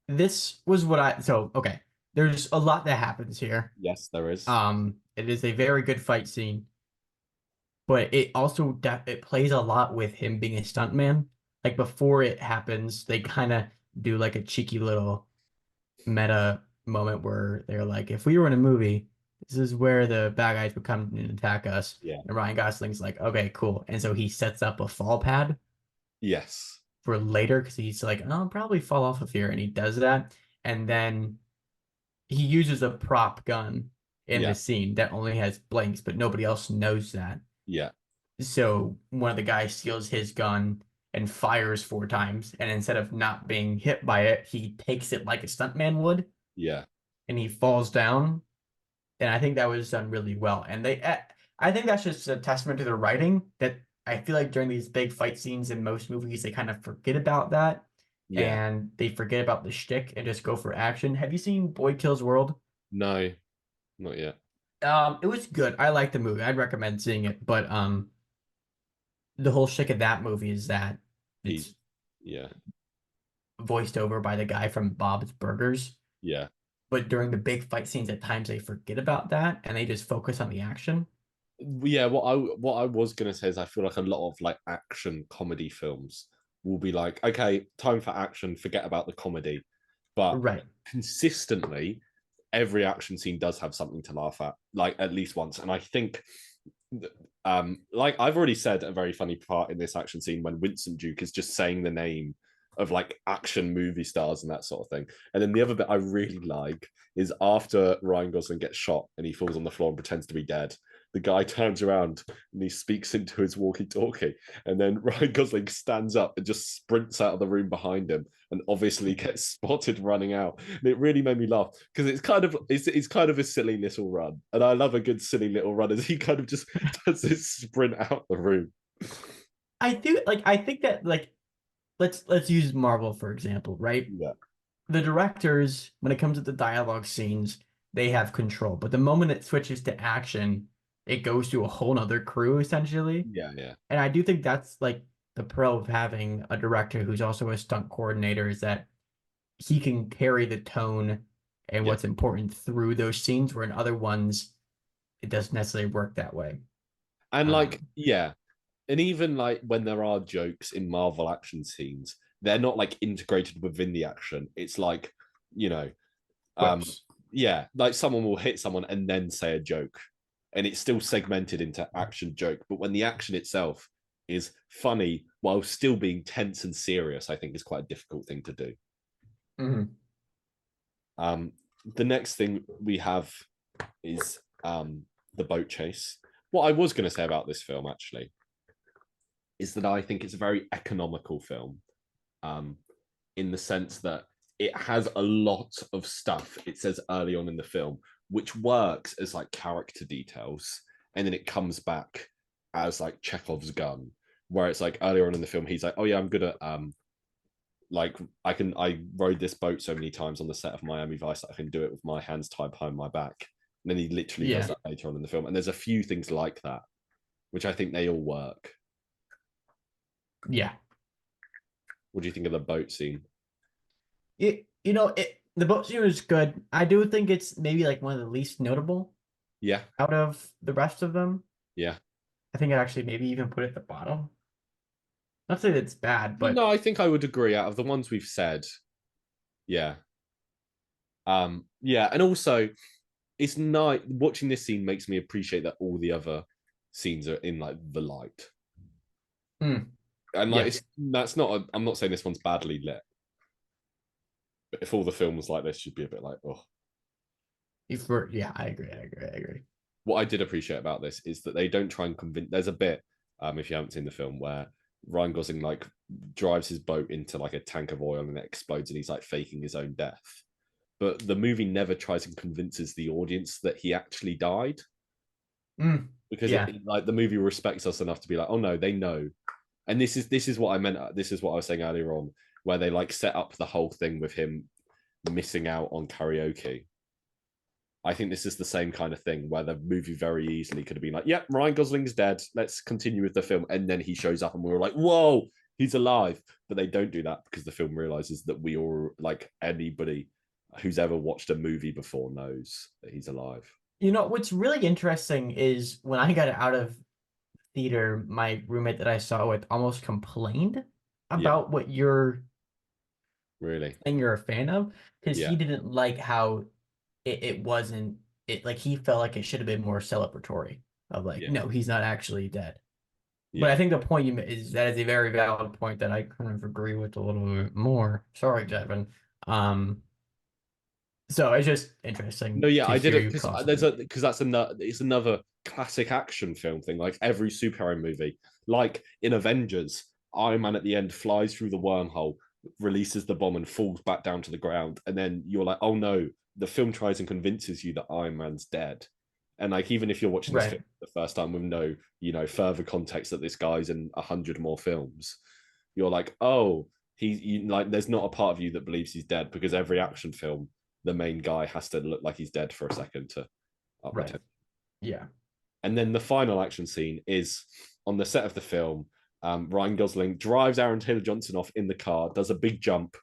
S2: This was what I so okay. There's a lot that happens here.
S1: Yes, there is.
S2: It is a very good fight scene, but it also it plays a lot with him being a stuntman. like before it happens, they kind of do like a cheeky little meta moment where they're like, if we were in a movie, this is where the bad guys would come and attack us.
S1: Yeah.
S2: And Ryan Gosling's like, okay, cool. And so he sets up a fall pad
S1: Yes.
S2: for later because he's like, oh, I'll probably fall off of here. And he does that. And then he uses a prop gun in
S1: Yeah.
S2: the scene that only has blanks, but nobody else knows that.
S1: Yeah.
S2: So one of the guys steals his gun and fires 4 times. And instead of not being hit by it, he takes it like a stuntman would
S1: Yeah.
S2: and he falls down. And I think that was done really well. And I think that's just a testament to the writing that I feel like during these big fight scenes in most movies, they kind of forget about that
S1: Yeah.
S2: and they forget about the shtick and just go for action. Have you seen Boy Kills World?
S1: No, not yet.
S2: It was good. I like the movie. I'd recommend seeing it. But the whole shtick of that movie is that
S1: He,
S2: it's
S1: yeah.
S2: voiced over by the guy from Bob's Burgers.
S1: Yeah.
S2: But during the big fight scenes, at times they forget about that and they just focus on the action.
S1: Yeah, what I was gonna say is I feel like a lot of like action comedy films will be like, okay, time for action, forget about the comedy. But
S2: Right.
S1: consistently, every action scene does have something to laugh at, like at least once. And I think like I've already said a very funny part in this action scene when Winston Duke is just saying the name of like action movie stars and that sort of thing. And then the other bit I really like is after Ryan Gosling gets shot and he falls on the floor and pretends to be dead. The guy turns around and he speaks into his walkie-talkie, and then Ryan Gosling stands up and just sprints out of the room behind him, and obviously gets spotted running out. And it really made me laugh because it's kind of a silly little run, and I love a good silly little run as he kind of just does this sprint out the room.
S2: I think that like let's use Marvel for example, right?
S1: Yeah,
S2: The directors, when it comes to the dialogue scenes, they have control. But the moment it switches to action, it goes to a whole nother crew essentially.
S1: yeah, yeah,
S2: And I do think that's like the pro of having a director who's also a stunt coordinator is that he can carry the tone and
S1: yeah.
S2: what's important through those scenes, where in other ones it doesn't necessarily work that way.
S1: And like,
S2: Um,
S1: yeah, and even like when there are jokes in Marvel action scenes, they're not like integrated within the action. It's like, you know, um,
S2: Quips.
S1: yeah, like someone will hit someone and then say a joke, and it's still segmented into action joke. But when the action itself is funny while still being tense and serious, I think is quite a difficult thing to do.
S2: Mhm.
S1: Um, the next thing we have is the boat chase. What I was going to say about this film actually is that I think it's a very economical film, um, in the sense that it has a lot of stuff. It says early on in the film, which works as like character details, and then it comes back as like Chekhov's gun, where it's like earlier on in the film, he's like, "Oh yeah, I'm good at like I rode this boat so many times on the set of Miami Vice that I can do it with my hands tied behind my back." And then he literally does
S2: Yeah.
S1: that later on in the film, and there's a few things like that, which I think they all work.
S2: Yeah.
S1: What do you think of the boat scene?
S2: The boat scene was good. I do think it's maybe like one of the least notable
S1: Yeah,
S2: out of the rest of them.
S1: yeah.
S2: I think I actually maybe even put it at the bottom. Not say that it's bad,
S1: But
S2: but
S1: no, I think I would agree. Out of the ones we've said, yeah, yeah, and also it's nice watching this scene makes me appreciate that all the other scenes are in like the light,
S2: mm,
S1: and like
S2: yeah,
S1: it's that's not. I'm not saying this one's badly lit, but if all the film was like this, you'd be a bit like, oh.
S2: yeah, I agree, I agree, I agree.
S1: What I did appreciate about this is that they don't try and convince. There's a bit, if you haven't seen the film, where Ryan Gosling like drives his boat into like a tank of oil and it explodes, and he's like faking his own death. But the movie never tries and convinces the audience that he actually died, because
S2: Yeah,
S1: like the movie respects us enough to be like, oh no, they know. And this is what I meant. This is what I was saying earlier on, where they like set up the whole thing with him missing out on karaoke. I think this is the same kind of thing where the movie very easily could have been like, "Yep, Ryan Gosling's dead. Let's continue with the film," and then he shows up, and we were like, "Whoa, he's alive!" But they don't do that because the film realizes that we all, like anybody who's ever watched a movie before, knows that he's alive.
S2: what's really interesting is when I got out of theater, my roommate that I saw with almost complained
S1: Yeah,
S2: about what you're
S1: really.
S2: saying you're a fan of, because
S1: Yeah,
S2: he didn't like how it wasn't it like he felt like it should have been more celebratory of like,
S1: yeah,
S2: no, he's not actually dead. But I
S1: yeah.
S2: think the point you is that is a very valid point that I kind of agree with a little bit more. Sorry, Devin. Um, so it's just
S1: No,
S2: interesting
S1: yeah,
S2: to
S1: I did
S2: hear
S1: it
S2: you
S1: because
S2: cross
S1: there's
S2: them.
S1: a because that's another it's another classic action film thing. Like every superhero movie, like in Avengers, Iron Man at the end flies through the wormhole, releases the bomb, and falls back down to the ground. And then you're like, oh no, the film tries and convinces you that Iron Man's dead. And like even if you're watching this
S2: Right.
S1: film for the first time with no, further context that this guy's in 100 more films, you're like, oh, like there's not a part of you that believes he's dead because every action film the main guy has to look like he's dead for a second to up the
S2: Right.
S1: tension.
S2: Yeah.
S1: And then the final action scene is on the set of the film. Ryan Gosling drives Aaron Taylor Johnson off in the car, does a big jump.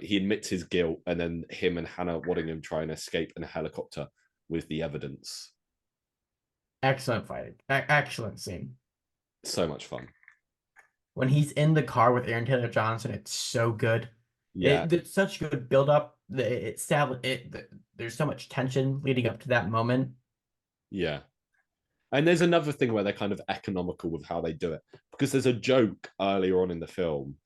S1: He admits his guilt, and then him and Hannah Waddingham try and escape in a helicopter with the evidence.
S2: Excellent fighting. Excellent scene.
S1: So much fun.
S2: When he's in the car with Aaron Taylor Johnson, it's so good.
S1: Yeah,
S2: It's such good build up. There's so much tension leading up to that moment.
S1: yeah. And there's another thing where they're kind of economical with how they do it because there's a joke earlier on in the film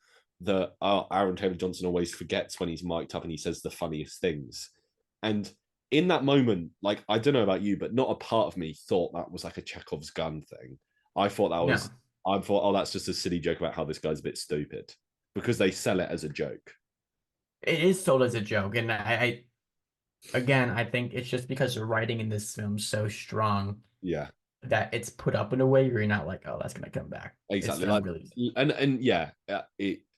S1: that Aaron Taylor Johnson always forgets when he's mic'd up and he says the funniest things. And in that moment, like I don't know about you, but not a part of me thought that was like a Chekhov's gun thing. I thought that
S2: No,
S1: was I thought, oh, that's just a silly joke about how this guy's a bit stupid because they sell it as a joke.
S2: it is sold as a joke, and again, I think it's just because the writing in this film is so strong
S1: Yeah,
S2: that it's put up in a way where you're not like, oh, that's gonna come back. It's
S1: exactly.
S2: done
S1: Like
S2: really.
S1: and yeah,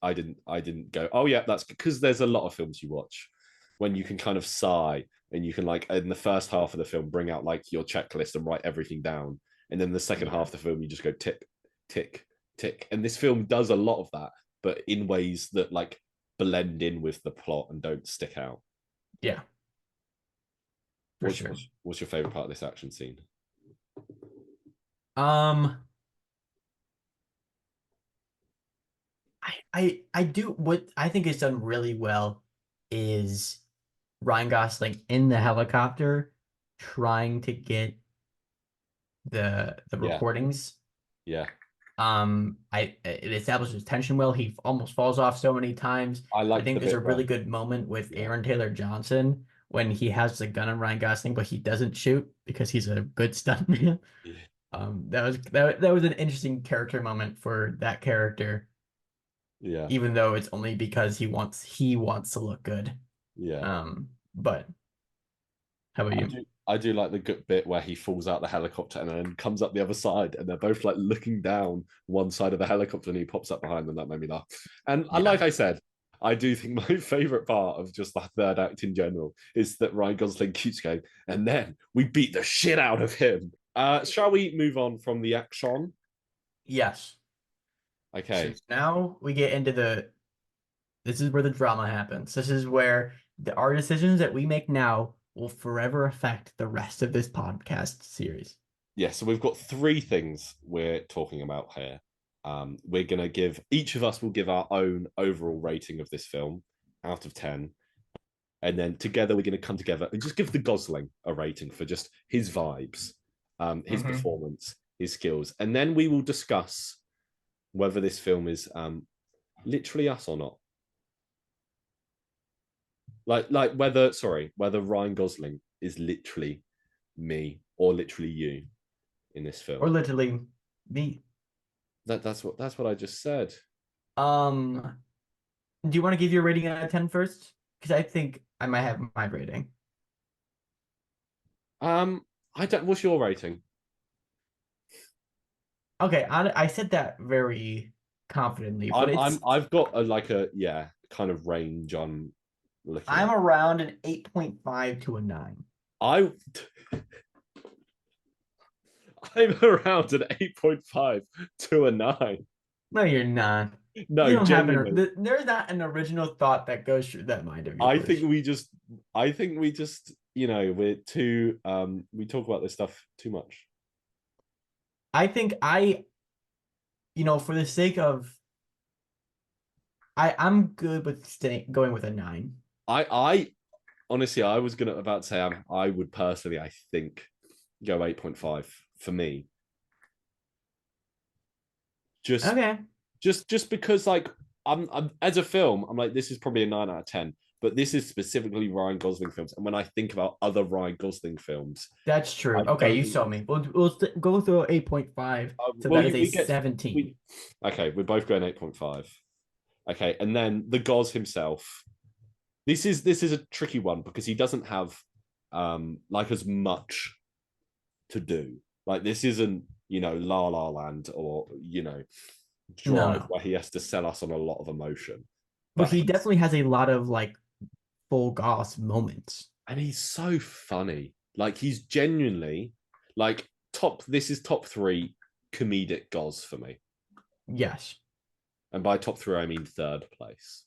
S1: I didn't go. Oh yeah, that's because there's a lot of films you watch when you can kind of sigh and you can like in the first half of the film bring out like your checklist and write everything down, and then the second
S2: Yeah,
S1: half of the film you just go tick, tick, tick. And this film does a lot of that, but in ways that like blend in with the plot and don't stick out.
S2: yeah, for
S1: What's
S2: sure.
S1: what's, what's your favorite part of this action scene?
S2: Um, I do what I think is done really well is Ryan Gosling in the helicopter trying to get the
S1: Yeah,
S2: recordings.
S1: yeah.
S2: I it establishes tension well. He almost falls off so many times.
S1: I
S2: I
S1: like
S2: think
S1: the
S2: there's a
S1: bit where
S2: really good moment with
S1: yeah,
S2: Aaron Taylor Johnson when he has the gun on Ryan Gosling, but he doesn't shoot because he's a good stuntman.
S1: yeah,
S2: That was an interesting character moment for that character,
S1: yeah.
S2: even though it's only because he wants to look good.
S1: Yeah.
S2: But how about
S1: I
S2: you?
S1: do I do like the good bit where he falls out the helicopter and then comes up the other side and they're both like looking down one side of the helicopter and he pops up behind them. That made me laugh. And
S2: Yeah.
S1: like I said, I do think my favorite part of just the third act in general is that Ryan Gosling keeps going, and then we beat the shit out of him. Shall we move on from the action?
S2: Yes. So
S1: Okay.
S2: now we get into this is where the drama happens. This is where our decisions that we make now will forever affect the rest of this podcast series.
S1: Yeah, so we've got three things we're talking about here. We're gonna give each of us will give our own overall rating of this film out of 10. And then together we're gonna come together and just give the Gosling a rating for just his vibes, his
S2: Mm-hmm.
S1: performance, his skills. And then we will discuss whether this film is literally us or not. Like whether Ryan Gosling is literally me or literally you in this
S2: Or
S1: film.
S2: literally me.
S1: That's what I just said.
S2: Um, do you want to give your rating out of 10 first? Because I think I might have my rating.
S1: Um, I don't. What's your rating?
S2: Okay, I said that very confidently, but
S1: I've got a like a yeah kind of range I'm looking
S2: I'm
S1: at.
S2: around an 8.5 to a 9.
S1: I I'm around an 8.5 to a 9.
S2: No, you're not. You
S1: No,
S2: don't have
S1: genuinely.
S2: there's not an original thought that goes through that mind of
S1: I think
S2: yours.
S1: we just I think we just we're too we talk about this stuff too much.
S2: I think for the sake of I'm good with going with a 9.
S1: I honestly, I was gonna about to say I would personally, I think, go 8.5 for me. Just
S2: Okay.
S1: just because like I'm as a film, I'm like, this is probably a 9 out of 10. But this is specifically Ryan Gosling films. And when I think about other Ryan Gosling films,
S2: That's
S1: I
S2: true. Okay,
S1: don't
S2: you
S1: think
S2: saw me. We'll go through 8.5. So
S1: well
S2: that is a
S1: we get
S2: 17.
S1: we okay, we're both going 8.5. Okay, and then the Gos himself. This is a tricky one because he doesn't have like as much to do. Like this isn't, La La Land or,
S2: No,
S1: Drive
S2: no.
S1: where he has to sell us on a lot of emotion.
S2: But
S1: But
S2: he
S1: he's
S2: definitely has a lot of like full goss moments.
S1: and he's so funny. Like he's genuinely like top this is top 3 comedic Gos for me.
S2: Yes.
S1: And by top 3 I mean third place.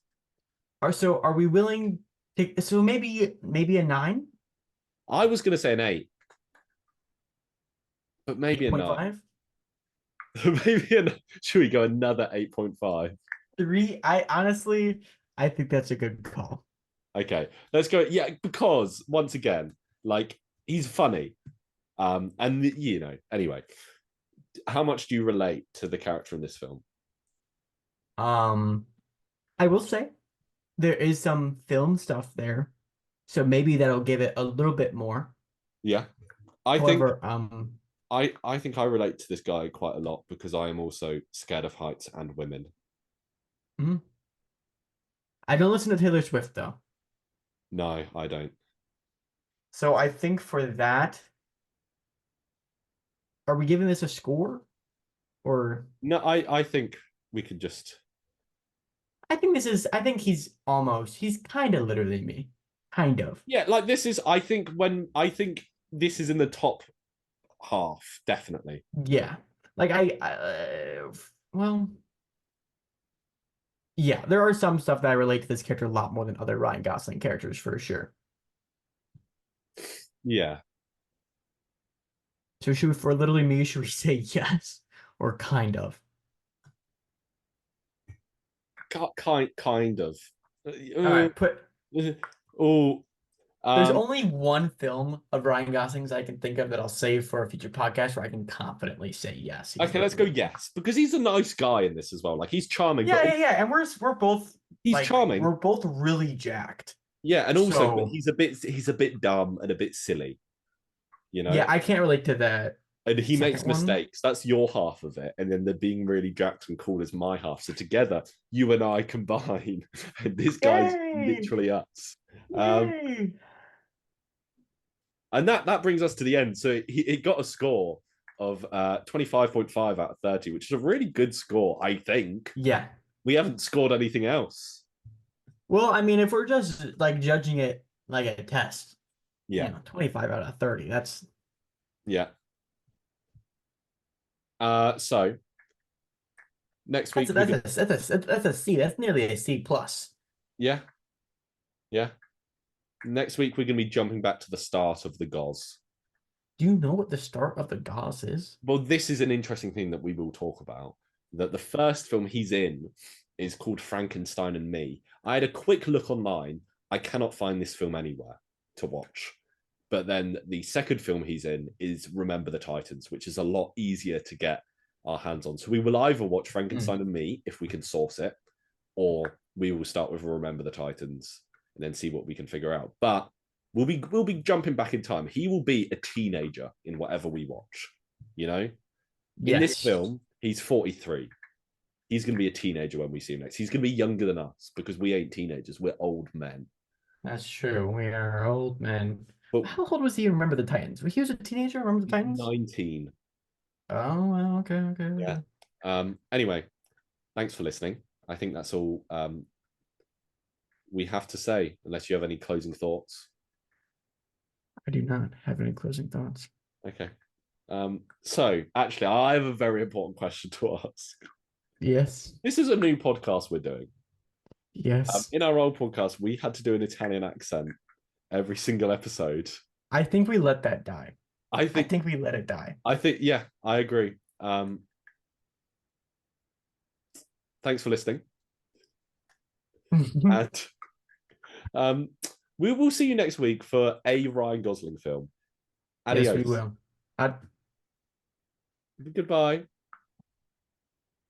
S2: Are we willing to so maybe a 9?
S1: I was gonna say an 8, but maybe a 9.
S2: 8.5?
S1: Should we go another 8.5?
S2: 3? I think that's a good call.
S1: Okay, let's go. Yeah, because once again, like he's funny. And anyway, how much do you relate to the character in this film?
S2: Um, I will say there is some film stuff there, so maybe that'll give it a little bit more.
S1: Yeah, I think
S2: However,
S1: I think I relate to this guy quite a lot because I am also scared of heights and women.
S2: mhm. I don't listen to Taylor Swift though.
S1: No, I don't.
S2: So I think for that, are we giving this a score? Or
S1: No, I think we could just
S2: I think he's kind of literally me. Kind of.
S1: yeah, like this is I think this is in the top half, definitely.
S2: Yeah. Like well, yeah, there are some stuff that I relate to this character a lot more than other Ryan Gosling characters for sure.
S1: Yeah.
S2: So for literally me, should we say yes or kind of?
S1: Kind of.
S2: All
S1: Uh,
S2: right, put
S1: oh,
S2: there's
S1: um,
S2: only one film of Ryan Gosling's I can think of that I'll save for a future podcast where I can confidently say yes, he's
S1: okay, let's go
S2: literally.
S1: yes because he's a nice guy in this as well. Like he's charming, but
S2: Yeah, yeah,
S1: also,
S2: yeah. And we're both
S1: he's charming.
S2: we're both really jacked.
S1: Yeah, and also, but
S2: So
S1: he's a bit dumb and a bit silly, you know.
S2: yeah, I can't relate to that
S1: And he makes
S2: second one.
S1: mistakes. That's your half of it, and then the being really jacked and cool is my half. So together, you and I combine, and this guy's
S2: Yay!
S1: literally us. Um,
S2: Yay!
S1: and that brings us to the end. So it got a score of 25.5 out of 30, which is a really good score, I think.
S2: Yeah.
S1: We haven't scored anything else.
S2: Well, I mean, if we're just like judging it like a test,
S1: Yeah.
S2: 25 out of 30.
S1: Yeah. So next week we're gonna
S2: That's a C. That's nearly a C plus.
S1: yeah, yeah. Next week we're gonna be jumping back to the start of the Gauze.
S2: Do you know what the start of the Gauze is?
S1: Well, this is an interesting thing that we will talk about. That the first film he's in is called Frankenstein and Me. I had a quick look online. I cannot find this film anywhere to watch. But then the second film he's in is Remember the Titans, which is a lot easier to get our hands on. So we will either watch
S2: Mm.
S1: Frankenstein and Me if we can source it, or we will start with Remember the Titans and then see what we can figure out. But we'll be jumping back in time. He will be a teenager in whatever we watch. You know, in this
S2: Yes,
S1: film, he's 43. He's going to be a teenager when we see him next. He's going to be younger than us because we ain't teenagers. We're old men.
S2: that's true. We are old men.
S1: But
S2: How old was he? Remember the Titans? He was a teenager. Remember the
S1: he's
S2: Titans?
S1: 19.
S2: Oh, well, okay, okay,
S1: Yeah.
S2: okay.
S1: Anyway, thanks for listening. I think that's all we have to say, unless you have any closing thoughts.
S2: I do not have any closing thoughts.
S1: Okay. So actually, I have a very important question to ask.
S2: Yes,
S1: This is a new podcast we're doing.
S2: yes.
S1: In our old podcast, we had to do an Italian accent every single episode.
S2: I think we let that die.
S1: I
S2: I
S1: think,
S2: think we let it die.
S1: yeah, I agree. Thanks for listening. And um, we will see you next week for a Ryan Gosling film.
S2: Yes, we
S1: Adios.
S2: will.
S1: Goodbye.